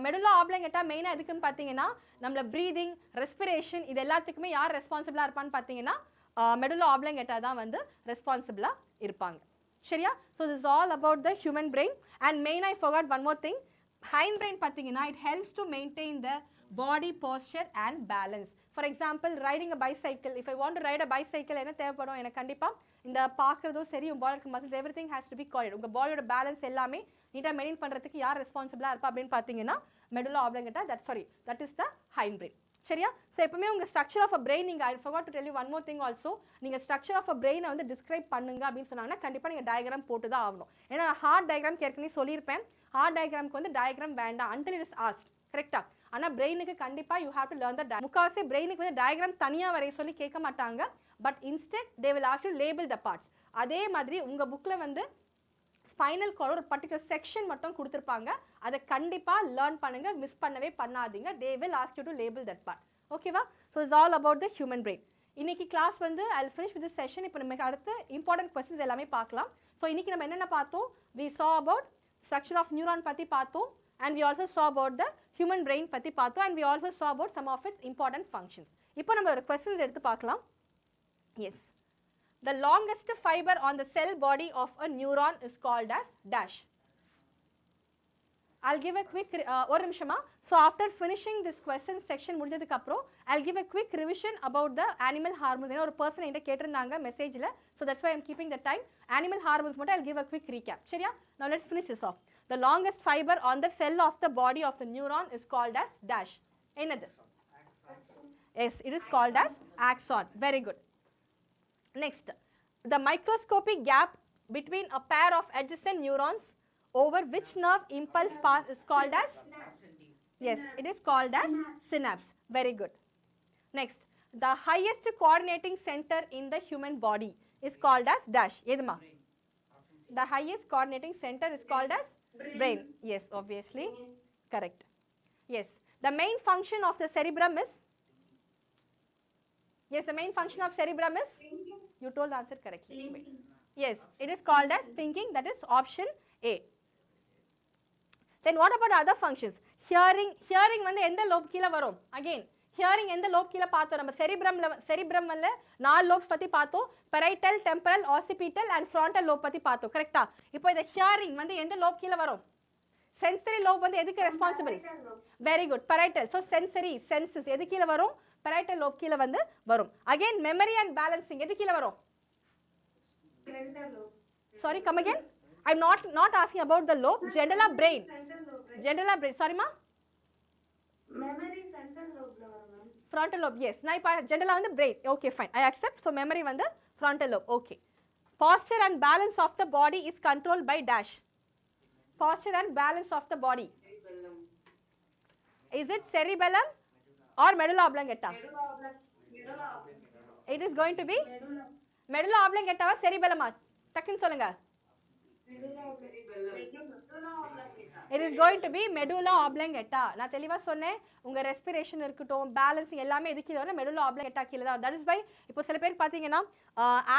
medulla oblongata மெயினா எதுக்குன்னு பார்த்தீங்கன்னா நம்மள breathing, respiration இது எல்லாத்துக்குமே யார் ரெஸ்பான்சிபிளா இருப்பான்னு பார்த்தீங்கன்னா medulla oblongata தான் வந்து ரெஸ்பான்சிபிளா இருப்பாங்க. சரியா? So this is all about the human brain. And main I forgot one more thing. Hind brain பார்த்தீங்கன்னா it helps to maintain the body posture and balance. For example, riding a bicycle. If I want to ride a bicycle, என்ன தேவைப்படும்? எனக்கு கண்டிப்பாக இந்த பார்க்குறதும் சரி, உங்கள் பாடிக்கு muscles everything has to be coordinate. உங்கள் பாடியோட பேலன்ஸ் எல்லாமே நீட்டாக மெயின்டைன் பண்ணுறதுக்கு யார் ரெஸ்பான்சிபிளாக இருப்பா அப்படின்னு பார்த்தீங்கன்னா medulla oblongata. That is the hindbrain. சரியா? ஸோ எப்பவுமே உங்கள் ஸ்ட்ரக்சர் ஆஃப் அ பிரெயின் நீங்கள் I forgot to tell you one more thing also. நீங்கள் ஸ்ட்ரக்சர் ஆஃப் அ பிரெயினை வந்து டிஸ்கிரைப் பண்ணுங்க அப்படின்னு சொன்னாங்கன்னா கண்டிப்பாக நீங்கள் டயக்ராம் போட்டு தான் ஆகணும். ஏன்னா ஹார்ட் டயக்ராம் ஏற்கனவே சொல்லியிருப்பேன். ஹார்ட் டயக்ராம்க்கு வந்து டயக்ராம் வேண்டாம் until it is asked. கரெக்டாக? ஆனால் பிரெயினுக்கு கண்டிப்பாக you have to learn the முக்கால்வாசி பிரெயினுக்கு வந்து டயக்ராம் தனியாக வரைய சொல்லி கேட்க மாட்டாங்க. But instead they will ask you label the parts. அதே மாதிரி உங்கள் புக்கில் வந்து ஸ்பைனல் கார்டு ஒரு பர்டிகுலர் செக்ஷன் மட்டும் கொடுத்துருப்பாங்க. அதை கண்டிப்பாக லேர்ன் பண்ணுங்கள், மிஸ் பண்ணவே பண்ணாதீங்க. They will ask you to label that part. ஓகேவா? So it's all about the human brain. இன்னைக்கு கிளாஸ் வந்து I will finish with this session. இப்போ நமக்கு அடுத்து இம்பார்ட்டன்ட் கொஸ்டின்ஸ் எல்லாமே பார்க்கலாம். ஸோ இன்னைக்கு நம்ம என்னென்ன பார்த்தோம்? We saw about structure of neuron பற்றி பார்த்தோம். And we also saw about the human brain பற்றி பார்த்தோம். And we also saw about some of its important functions. இப்போ நம்ம ஒரு questions எடுத்து பார்க்கலாம். Yes. The longest fiber on the cell body of a neuron is called as dash. I'll give a quick ஒரு நிமிஷமா. So after finishing this question section முடிஞ்சதுக்கு அப்புறம் I'll give a quick revision about the animal hormones. ஏன்னா ஒரு person என்கிட்ட கேட்டிருந்தாங்க மெசேஜில். So that's why I'm keeping the time. Animal hormones மட்டும் I'll give a quick recap. சரியா? Now let's finish this off. The longest fiber on the cell of the body of the neuron is called as dash. என்னது? Yes, it is called as axon. Very good. Next, the microscopic gap between a pair of adjacent neurons over which nerve impulse pass is called as? Yes, it is called as synapse. Very good. Next, the highest coordinating center in the human body is called as dash. எதுமா? The highest coordinating center is called as brain. Yes, obviously. Correct. Yes. The main function of the cerebrum is? Yes, the main function of cerebrum is? You told the answer correctly. Wait. Yes, it is called as thinking. That is option A. Then what about other functions? Hearing. Hearing வந்து எந்த lobe கீழ வரும்? Again, hearing எந்த lobe கீழ பார்த்தோம்? நம்ம cerebrumல 4 லோப்ஸ் பத்தி பார்த்தோம். parietal, temporal, occipital and frontal lobe பத்தி பார்த்தோம். கரெக்ட்டா? இப்போ இந்த hearing வந்து எந்த லோப் கீழ வரும்? சென்சரி லோப் வந்து எதுக்கு responsible? Very good, parietal. So sensory senses எது கீழே வரும்? parietal lobe கீழே வந்து வரும். அகைன் மெமரி அண்ட் பேலன்சிங் எது கீழே வரும்? Frontal lobe. Sorry, come again. I'm not asking about the lobe. General brain. Frontal lobe, right? General brain. Sorry ma. Memory frontal lobe ல வரும் ma'am. Frontal lobe. Yes. நான் இப்போ general வந்து brain. Okay, fine. I accept. So memory வந்து frontal lobe. Okay. Posture and balance of the body is controlled by dash. Posture and balance of the body. cerebellum. Is it cerebellum or medulla oblongata? Medulla oblongata. It is going to be Medulla. medulla oblongata வா cerebellum? டக்குன்னு சொல்லுங்க. Medulla oblongata. Medulla oblongata. It is going to be medulla oblongata. நான் தெளிவா சொன்னேன், உங்க respiration இருக்கட்டும், balancing எல்லாமே எது கீழே வரும்? medulla oblongata கீழே தான். That is why இப்போ சில பேர் பார்த்தீங்கன்னா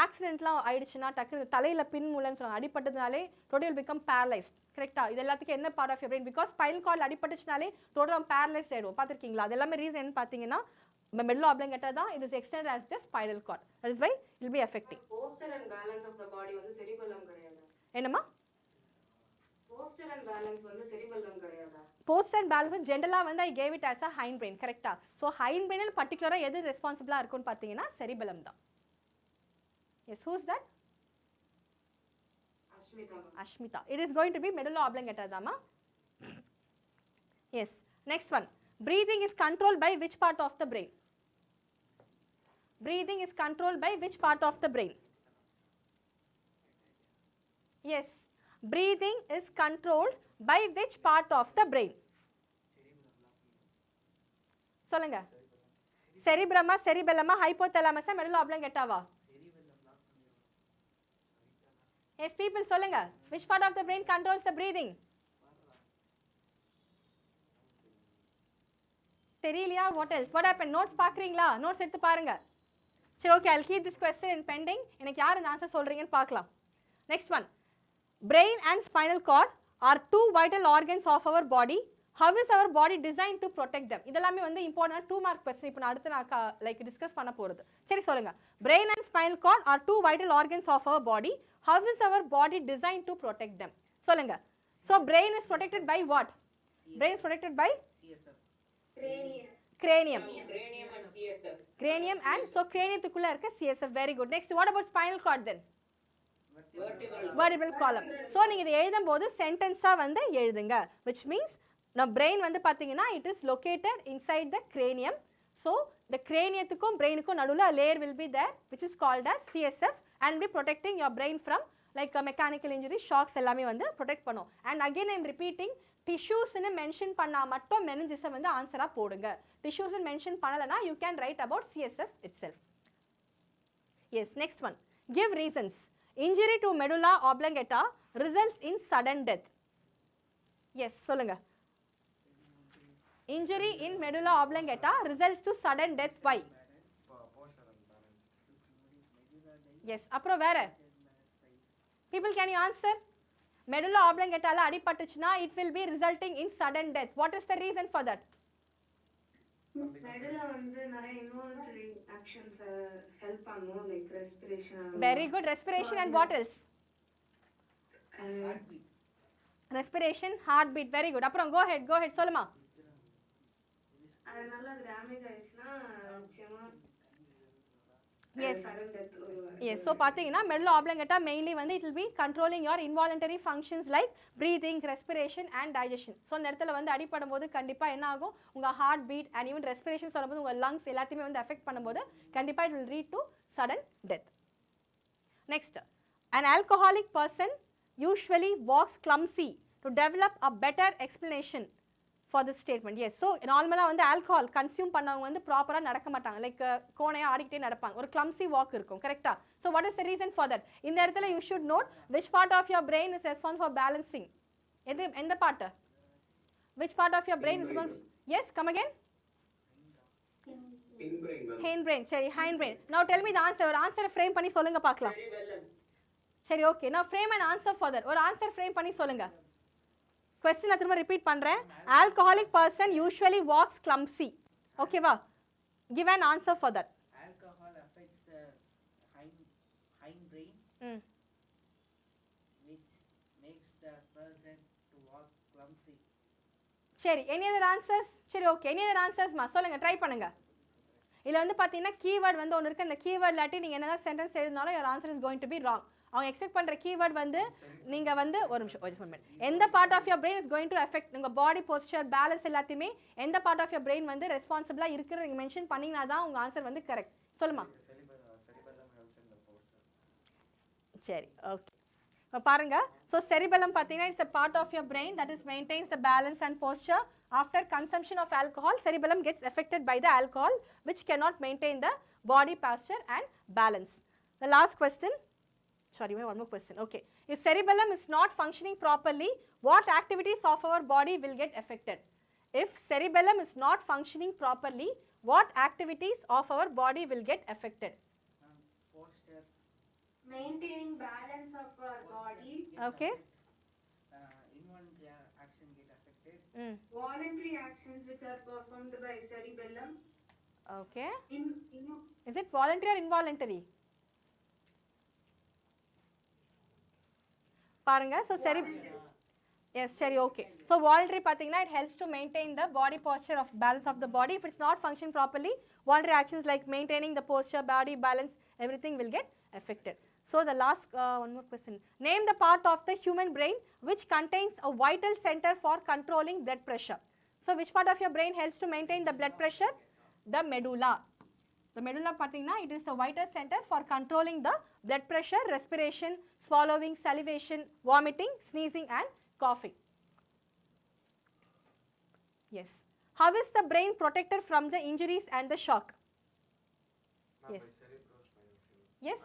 ஆக்சிடென்ட்லாம் ஆயிடுச்சுன்னா டக்குனு தலையில பின் மூலன்னு சொல்லுவாங்க, அடிப்பட்டதுனாலே டோட்டல் will become paralyzed. கரெக்டா? இது எல்லாத்துக்கும் என்ன part of your brain? Because spinal கார்டில் அடிப்பட்டுச்சுனாலே டோட்டலாக பேரலைஸ் ஆயிடும். பார்த்துருக்கீங்களா? அது எல்லாமே ரீசன் என்ன பார்த்தீங்கன்னா medulla oblongata தான். it is extended as the spinal cord. That is why it will be affecting. Posture and balance of the body வந்து cerebellum கிடையாது. என்னம்மா? Posture and balance வந்து cerebellum கிடையாதா? Post and balance ஜென்ரலாக வந்து I gave it as a hind brain. கரெக்டா? So hind brain பர்டிகுலராக எது ரெஸ்பான்சிபிளாக இருக்கும்னு பார்த்தீங்கன்னா cerebellum தான். Yes, who is that? Ashmita. Ashmita. It is going to be medulla oblongata dama. Yes. Next one. Breathing is controlled by which part of the brain? Breathing is controlled by which part of the brain? Yes. Breathing is controlled by which part of the brain? சொல்லுங்க. cerebrumமா, cerebellumமா, hypothalamusஸா, medulla oblongataவா? Yes, people சொல்லுங்க. Which part of the brain controls the breathing? தெரியலையா? What else? What happened? Notes பார்க்குறீங்களா? Notes எடுத்து பாருங்க. சரி, okay, I'll keep this question in pending. எனக்கு யார் இந்த ஆன்சர் சொல்றீங்கன்னு பார்க்கலாம். Next one. Brain and spinal cord are two vital organs of our body. How is our body designed to protect them? இதெல்லாமே வந்து இம்பார்ட்டன்ட் 2 மார்க் क्वेश्चन. இப்போ நான் அடுத்து நான் லைக் டிஸ்கஸ் பண்ண போறது. சரி சொல்லுங்க. Brain and spinal cord are two vital organs of our body. How is our body designed to protect them? சொல்லுங்க. So brain is protected by what? Brain is protected by CSF. Cranium. cranium. Cranium and CSF. Cranium and so craniumத்துக்குள்ள இருக்க CSF. Very good. Next, what about spinal cord then? Vertebral column. So நீங்க இத எழுதும்போது சென்டென்ஸா வந்து எழுதுங்க. Which means நம்ம brain வந்து பாத்தீங்கன்னா it is located inside the cranium. So the craniumத்துக்கும் brainக்கும் நடுவுல a layer will be there which is called as CSF and be protecting your brain from like a mechanical injury, shocks எல்லாமே வந்து protect பண்ணும். And again I am repeating, tissues ன்னு mention பண்ணா மட்டும் meninges வந்து ஆன்சரா போடுங்க. Tissues ன்னு mention பண்ணலனா you can write about CSF itself. Yes, next one. Give reasons. Injury to medulla oblongata results in sudden death. Yes, சொல்லுங்க. Injury in medulla oblongata results to sudden death. Why? Yes, அப்புறம் வேற? People, can you answer? Medulla oblongata ல அடிபட்டுச்சுனா it will be resulting in sudden death. What is the reason for that? Medulla வந்து நிறைய involuntary actions help பண்ணும், like respiration. Very good. Respiration and what else? Heartbeat. Respiration, heartbeat. Very good. அப்புறம் go ahead சொல்லுமா. அதனால damage ஆயிடுச்சுனா நிச்சயமா Yes. sudden death வரும். Yes, so பாத்தீங்கன்னா medulla oblongata mainly வந்து it will be controlling your involuntary functions like breathing, respiration and digestion. So இந்த இடத்துல வந்து அடிபடும் போது கண்டிப்பா என்ன ஆகும்? உங்க heart beat and even respiration சொல்லும்போது உங்க lungs எல்லாத்தையுமே வந்து affect பண்ணும்போது கண்டிப்பா it will lead to sudden death. Next, an alcoholic person usually walks clumsy. To develop a better explanation for this statement. Yes, so நார்மலா வந்து alcohol consume பண்ணவங்க வந்து ப்ராப்பரா நடக்க மாட்டாங்க, லைக் கோணையா ஆடிக்கிட்டே நடப்பாங்க, ஒரு clumsy walk இருக்கும். கரெக்ட்டா? So what is the reason for that? இந்த இடத்துல you should note which part of your brain is responsible for balancing. எந்த part? Which part of your brain is responsible? Yes, come again. Hindbrain. சரி, hindbrain. Now tell me the answer. ஒரு ஆன்சரை frame பண்ணி சொல்லுங்க பார்க்கலாம். சரி, okay. Now frame an answer for that. ஒரு answer frame பண்ணி சொல்லுங்க. Question நான் திரும்ப ரிப்பீட் பண்றேன். Alcoholic person usually walks clumsy. Okay வா? Give an answer for that. Alcohol affects the hindbrain, which makes the person to walk clumsy. சரி any other answers சரி okay any other answers மா சொல்லுங்க try பண்ணுங்க இதுல வந்து பாத்தீங்கன்னா கீவேர்ட் வந்து ஒன்னு இருக்கு அந்த கீவேர்ட் லாட்டி நீங்க என்னதான் சென்டென்ஸ் எழுதினாலும் your answer is going to be wrong அவங்க எக்ஸ்பெக்ட் பண்ற கீவேர்ட் வந்து நீங்க வந்து ஒரு நிமிஷம் எந்த part of your brain is going to affect உங்க பாடி posture பேலன்ஸ் எல்லாத்தையுமே எந்த பார்ட் ஆஃப் your brain வந்து ரெஸ்பான்சிபிளா இருக்குன்னு நீங்க மென்ஷன் பண்ணீங்கன்னா தான் உங்க ஆன்சர் வந்து கரெக்ட் சொல்லுமா சரி ஓகே இப்போ பாருங்க so cerebellum பாத்தீங்கன்னா it's a part of your brain that is maintains the balance and posture after consumption of alcohol cerebellum gets affected by the alcohol which cannot maintain the body posture and balance the last question sorry one more question okay if cerebellum is not functioning properly what activities of our body will get affected if cerebellum is not functioning properly what activities of our body will get affected Posture. Maintaining balance of our body. Okay. Involuntary action get affected. Voluntary actions which are performed by cerebellum. Okay. In Is it voluntary or involuntary? பாருங்க so yes சரி okay so voluntary பாத்தீங்கன்னா it helps to maintain the body posture of balance of the body if it's not functioning properly voluntary actions like maintaining the posture body balance everything will get affected so the last one more question name the part of the human brain which contains a vital center for controlling blood pressure so which part of your brain helps to maintain the blood pressure the medulla பாத்தீங்கன்னா it is a vital center for controlling the blood pressure respiration swallowing salivation vomiting sneezing and coughing yes how is the brain protected from the injuries and the shock yes yes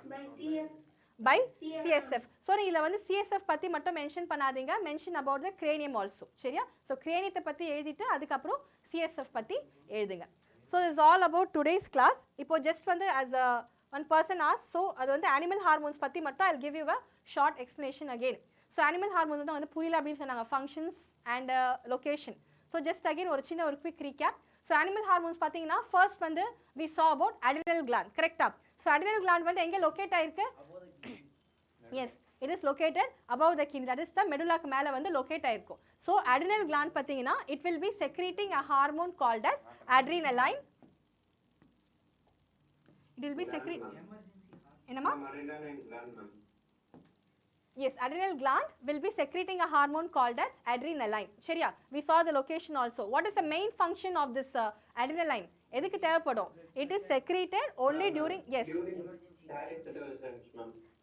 by CSF so நீங்க வந்து CSF பத்தி மட்டும் mention பண்ணாதீங்க mention about the cranium also சரியா so cranium பத்தி எழுதிட்டு அதுக்கு அப்புறம் CSF பத்தி எழுதுங்க so this is all about today's class இப்போ just வந்து as a one person asked so அது வந்து animal hormones பத்தி மட்டும் I'll give you a short explanation again so animal hormones வந்து புரியல அப்படினு சொன்னாங்க functions and location so just again ஒரு சின்ன ஒரு quick recap so animal hormones பாத்தீங்கன்னா first வந்து we saw about adrenal gland correct ah so adrenal gland வந்து எங்க locate ஆயிருக்கு yes it is located above the kidney that is the medulla க்கு மேல வந்து locate ஆயிருக்கும் so adrenal gland பாத்தீங்கன்னா it will be secreting a hormone called as adrenaline it will be secreting என்னமா yes adrenal gland will be secreting a hormone called as adrenaline சரியா we saw the location also what is the main function of this adrenaline எதுக்கு தேவைப்படும் it is secreted only during yes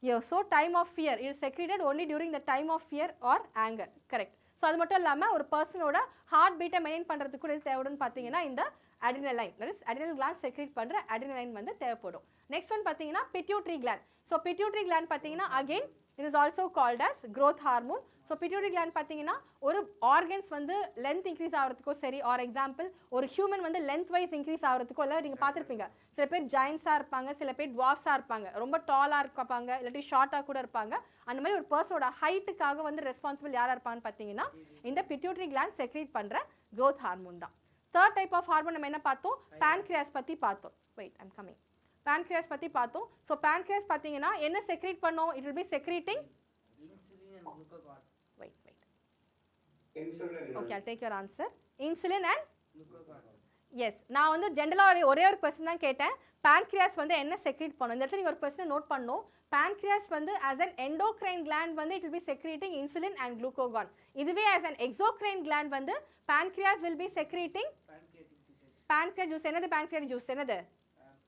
yeah so time of fear it is secreted only during the time of fear or anger correct so அது மட்டும் இல்லாம ஒரு பர்சனோட heart பீட்டை maintain பண்றதுக்கு கூட தேவைப்படும்னு பாத்தீங்கன்னா இந்த adrenaline that is adrenal gland secrete பண்ற adrenaline வந்து தேவைப்படும் next one பாத்தீங்கன்னா pituitary gland so pituitary gland பாத்தீங்கன்னா again it is also called as growth hormone so pituitary gland பாத்தீங்கன்னா ஒரு organs வந்து length increase ஆவறதுக்கோ சரி or example ஒரு human வந்து length wise increase ஆவறதுக்கோ எல்லாம் நீங்க பாத்திருப்பீங்க சில பேர் giants ஆ இருப்பாங்க சில பேர் dwarfs ஆ இருப்பாங்க ரொம்ப tall ஆ இருப்பாங்க இல்லாட்டி short ஆ கூட இருப்பாங்க அந்த மாதிரி ஒரு personோட height-க்காக வந்து responsible யாரா இருப்பான்னு பாத்தீங்கன்னா இந்த pituitary gland secrete பண்ற growth hormone தான் third type of hormone நம்ம என்ன பார்த்தோம் pancreas பத்தி பார்த்தோம் wait I'm coming pancreas பத்தி பார்த்தோம் so pancreas பாத்தீங்கன்னா என்ன secrete பண்ணும் it will be secreting Insulin and glucagon. wait okay I'll take your answer insulin and Glucagon. yes நான் வந்து ஜெனரலா ஒரே ஒரு क्वेश्चन தான் கேட்டேன் pancreas வந்து என்ன secrete பண்ணும் இந்த இடத்துல நீங்க ஒரு क्वेश्चन நோட் பண்ணனும் pancreas வந்து as an endocrine gland வந்து it will be secreting insulin and glucagon இதுவே as an exocrine gland வந்து pancreas will be secreting Pancreatic juices. pancreas juice என்னது pancreatic juice என்னது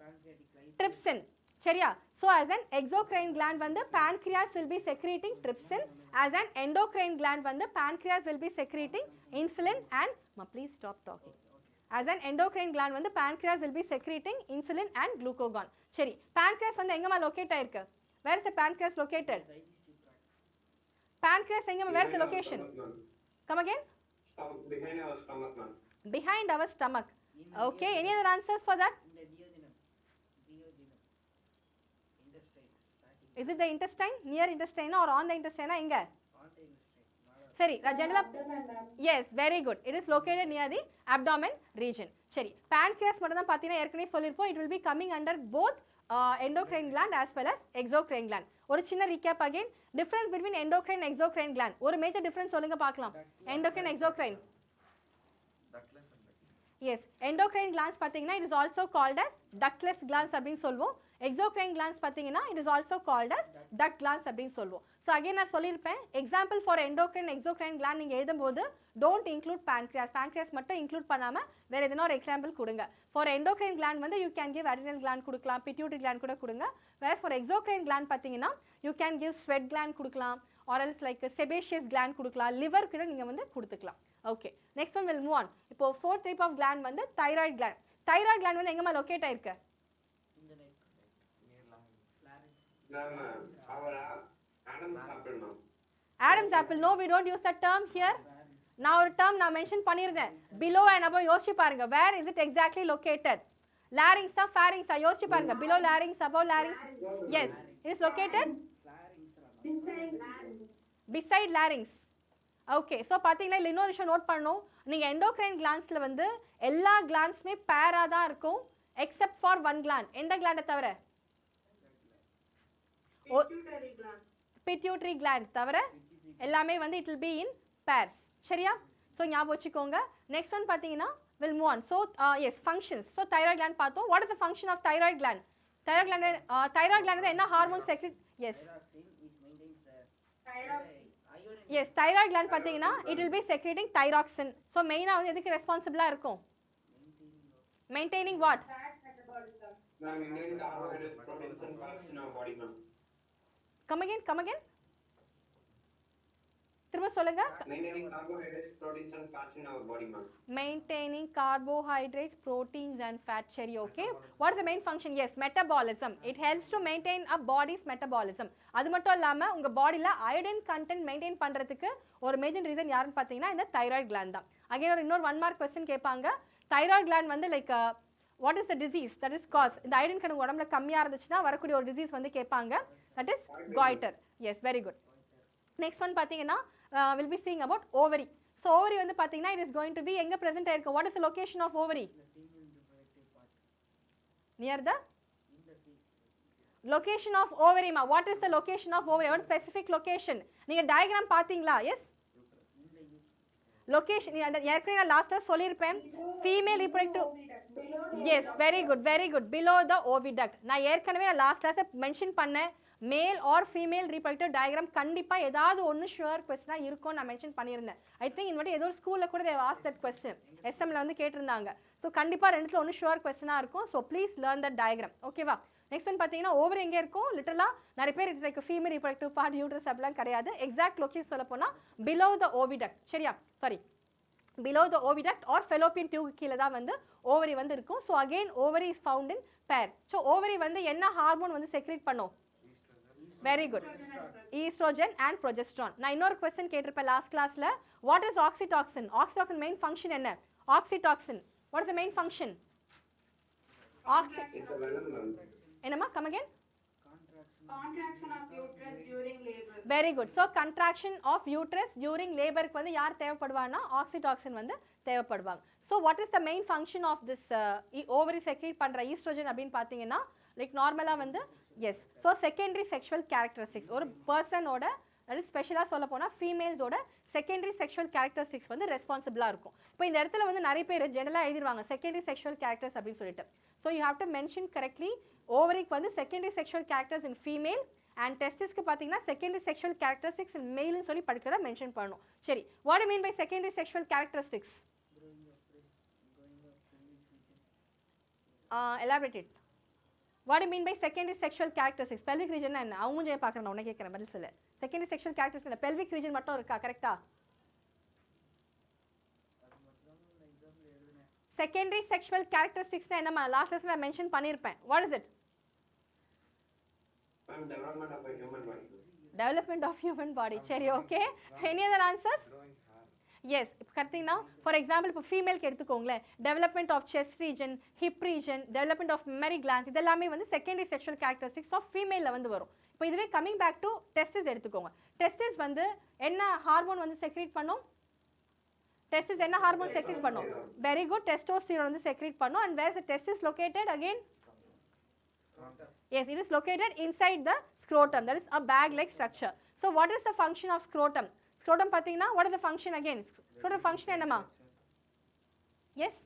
Pancreatic light. trypsin சரியா so as an exocrine gland வந்து pancreas will be secreting trypsin as an endocrine gland வந்து pancreas will be secreting insulin and please stop talking as an endocrine gland வந்து pancreas will be secreting insulin and glucagon சரி pancreas வந்து எங்கமா locate ஆயிருக்கு where is the pancreas located pancreas எங்கமா where is the location come again behind our stomach ma'am behind our stomach okay any other answers for that In the duodenum. Intestine. is it the intestine near intestine or on the intestine எங்க On the intestine. சரி ஜெனரலா yes very good it is located near the abdomen region சரி pancreas மட்டும் தான் பாத்தீங்கன்னா ஏற்கனவே சொல்லிருப்போம் it will be coming under both endocrine gland as well as exocrine gland ஒரு சின்ன recap again difference between endocrine and exocrine gland ஒரு major difference சொல்லுங்க பார்க்கலாம் endocrine exocrine Yes, endocrine glands பார்த்தீங்கன்னா it is also called as ductless glands அப்படின்னு சொல்லுவோம். Exocrine glands பார்த்தீங்கன்னா it is also called as duct glands அப்படின்னு சொல்லுவோம். So again நான் சொல்லியிருப்பேன் example for endocrine exocrine gland நீங்க எழுதும்போது don't include pancreas. pancreas மட்டும் include பண்ணாம வேற எதனா ஒரு example கொடுங்க. For endocrine gland வந்து you can give adrenal gland கொடுக்கலாம், pituitary gland கூட கொடுங்க. Whereas for exocrine gland பார்த்தீங்கன்னா you can give sweat gland கொடுக்கலாம் or else like sebaceous gland கொடுக்கலாம், liver கூட நீங்க வந்து கொடுத்துக்கலாம். Okay, next one will move on. இப்போ fourth type of gland வந்து thyroid gland. Thyroid gland வந்து எங்கமா locate ஆயிருக்கு? Adam's apple. No, we don't use that term here. நான் ஒரு term நான் mention பண்ணிருந்தேன். Below and above யோசிச்சு பாருங்க. Where is it exactly located? Larynx or pharynx? யோசிச்சு பாருங்க. Below larynx, above larynx? Yes. It is located? Beside larynx. Okay, so பாத்தீங்கன்னா இல்ல இன்னொரு விஷயம் நோட் பண்ணணும். நீங்க endocrine glandsல வந்து எல்லா glandsமே பேரா தான் இருக்கும் except for one gland. எந்த gland தவிர? Pituitary gland. Pituitary gland தவிர எல்லாமே வந்து it will be in pairs. சரியா? So ஞாபகம் வச்சுக்கோங்க. Next one பாத்தீங்கன்னா will move on. So yes, functions. So thyroid gland பார்த்தோம். What is the function of thyroid gland? Thyroid gland என்ன hormone secrete? Yes. Yes, thyroid gland பாத்தீங்கன்னா it will be secreting thyroxine. So main வந்து எதுக்கு ரெஸ்பான்சிபிளா இருக்கும்? Maintaining what? Maintaining carbohydrates, proteins and fats in our body, ma'am. Come again. திரும்ப சொல்லுங்க. Maintaining carbohydrates, proteins and fats in our body, ma'am. Maintaining carbohydrates, proteins and fats. சரி, okay. What is the main function? Yes, metabolism. It helps to maintain a body's metabolism. அது மட்டும் இல்லாம உங்க பாடில iodine content maintain பண்றதுக்கு ஒரு major reason யாருன்னு பாத்தீங்கன்னா இந்த thyroid gland தான். Again ஒரு இன்னொரு 1 mark question கேட்பாங்க. Thyroid gland வந்து like what is the disease that is caused? இந்த iodine content உடம்புல கம்மியா இருந்துச்சுனா வரக்கூடிய ஒரு disease வந்து கேட்பாங்க. That is goiter. Yes, very good. Next one பாத்தீங்கன்னா we'll be seeing about ovary. So ovary வந்து பாத்தீங்கன்னா it is going to be எங்க present ஆயிருக்கு? What is the location of ovary? Near the location of ovary ma. What is the location of ovary? What specific location? நீங்க diagram பாத்தீங்களா? Yes. Location ஏற்கனவே நான் லாஸ்டா சொல்லிருப்பேன். Female reproductive. Yes, very good. Below the oviduct. நான் ஏற்கனவே last கிளாஸ்ல mention பண்ணேன். Male or female reproductive diagram கண்டிப்பா ஏதாவது ஒன்னு ஷுவர் क्वेश्चनா இருக்கும் நான் மென்ஷன் பண்ணியிருந்தேன். ஐ திங்க் இன்னொரு ஏதோ ஸ்கூல்ல கூட they asked that question. எஸ்எம்ல வந்து கேட்டிருந்தாங்க. சோ கண்டிப்பா ரெண்டுல ஒன்னு ஷுவர் क्वेश्चनா இருக்கும். So please learn that diagram. ஓகேவா? நெக்ஸ்ட் ஒன் பாத்தீங்கன்னா ஓவர் எங்க இருக்கும்? லிட்டரலா நிறைய பேர் it's like female reproductive part uterus அப்படிலாம் கிடையாது. எக்ஸாக்ட் லொகேஷன் சொல்ல போனா below the oviduct. சரியா? Sorry. below the oviduct or fallopian tube கீழ தான் வந்து ovary வந்து இருக்கும். So again ovary is found in pair. So ovary வந்து என்ன ஹார்மோன் வந்து செக்ரீட் பண்ணும்? Very good. Estrogen and progesterone. நான் இன்னொரு question கேட்டிருப்பேன் லாஸ்ட் கிளாஸ்ல. What is oxytocin? Oxytocin main function என்ன? Oxytocin. What is the main function? It's a venom, ma'am. என்னமா? Come again. Contraction of uterus during labor. Very good. So contraction of uterus during labor க்கு வந்து யார் தேவைப்படுவானா? Oxytocin வந்து தேவைப்படுவாங்க. So what is the main function of this ovary secrete பண்ற estrogen அப்படினு பாத்தீங்கன்னா like நார்மலா வந்து yes. So secondary sexual characteristics ஒரு பர்சனோட அது ஸ்பெஷலா சொல்ல போனா ஃபீமேல்ஸோட செகண்டரி செக்ஷுவல் கேரக்டரிஸ்டிக்ஸ் வந்து ரெஸ்பான்சிபிளா இருக்கும். இப்போ இந்த இடத்துல வந்து நிறைய பேர் ஜெனரலா எழுதிடுவாங்க செகண்டரி செக்ஷுவல் கேரக்டர்ஸ் அப்படின்னு சொல்லிட்டு. So you have to mention correctly ஓவரிக்கு வந்து secondary sexual characters in female and டெஸ்டிஸ்க்கு பார்த்தீங்கன்னா செகண்டரி செக்ஷுவல் கேரக்டரிஸ்டிக்ஸ் இன் மேல்னு சொல்லி படிக்கிறத மென்ஷன் பண்ணணும். சரி, what you mean by secondary sexual characteristics? Elaborate it. What do you mean by secondary sexual characteristics? Pelvic region என்ன? அவங்க ஜெய பார்க்கறேன் உன்னை கேட்கறேன் பதில் சொல்லு. Secondary sexual characteristics என்ன? Pelvic region மட்டும் இருக்கா? கரெக்ட்டா? Secondary sexual characteristics என்னமா? லாஸ்ட் லெசன்ல நான் mention பண்ணிருப்பேன். What is it? Development of a human body. Development of human body. சரி, okay. Any other answers? Yes, கரெக்ட்டா. For example, இப்போ ஃபீமேலுக்கு எடுத்துக்கோங்களேன். Development of chest region, hip region, development of mammary glands இதெல்லாமே வந்து secondary sexual characteristics of female வந்து வரும். இப்போ இதுவே coming back to testis எடுத்துக்கோங்க. Testis வந்து என்ன ஹார்மோன் வந்து செக்ரீட் பண்ணும்? Testis என்ன ஹார்மோன் செக்ரீட் பண்ணும்? Very good, testosterone வந்து செக்ரீட் பண்ணும். And where is the testis located again? Yes, it is located inside the scrotum. That is a bag-like structure. So what is the function of scrotum? Scrotum பார்த்தீங்கன்னா what is the function again? Scrotum function என்னமா? Yes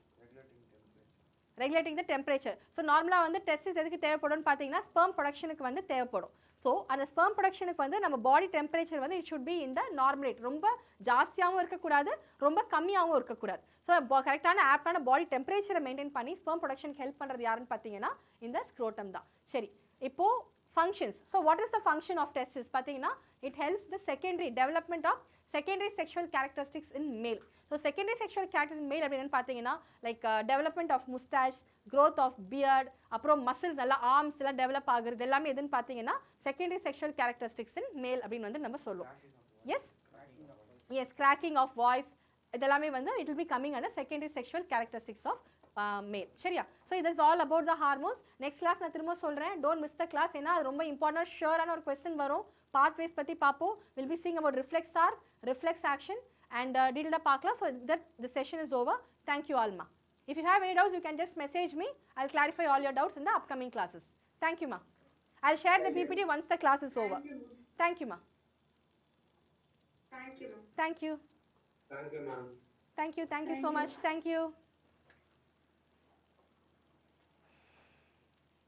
regulating the temperature. So நார்மலாக வந்து testis எதுக்கு தேவைப்படும்னு பார்த்தீங்கன்னா sperm ப்ரொடக்ஷனுக்கு வந்து தேவைப்படும். So அந்த sperm ப்ரொடக்ஷனுக்கு வந்து நம்ம பாடி டெம்பரேச்சர் வந்து இட் ஷுட் பி இந்த நார்மலேட், ரொம்ப ஜாஸ்தியாகவும் இருக்கக்கூடாது ரொம்ப கம்மியாகவும் இருக்கக்கூடாது. ஸோ கரெக்டான ஆப்டான பாடி டெம்பரேச்சரை மெயின்டைன் பண்ணி ஸ்பெர்ம் ப்ரொடக்ஷனுக்கு ஹெல்ப் பண்ணுறது யாருன்னு பார்த்தீங்கன்னா இந்த ஸ்க்ரோட்டம் தான். சரி, இப்போது functions. So what is the function of testis? பார்த்தீங்கன்னா it helps the secondary development of secondary sexual characteristics in male. So secondary sexual characteristics in male அப்படின்னு பார்த்தீங்கன்னா like development of mustache, growth of beard, அப்புறம் muscles நல்லா arms எல்லாம் develop ஆகுறது எல்லாமே எதுன்னு பார்த்தீங்கன்னா secondary sexual characteristics in male அப்படின்னு வந்து நம்ம சொல்லுவோம். Yes, cracking of voice இதெல்லாமே வந்து it will be coming under secondary sexual characteristics of male. சரியா? So this is all about the hormones. Next class நான் திரும்ப சொல்றேன், don't miss the class. ஏன்னா அது ரொம்ப important ஷூரான ஒரு question வரும். pathways பத்தி பார்ப்போம். we'll be seeing about reflex R, reflex action and detailed பார்க்கலாம். So that the session is over. Thank you all ma. If you have any doubts you can just message me. I'll clarify all your doubts in the upcoming classes. Thank you ma. I'll share the PPT once the class is over. Thank you ma. Thank you. Thank you. Thank you, ma'am. Thank you so much. Thank you.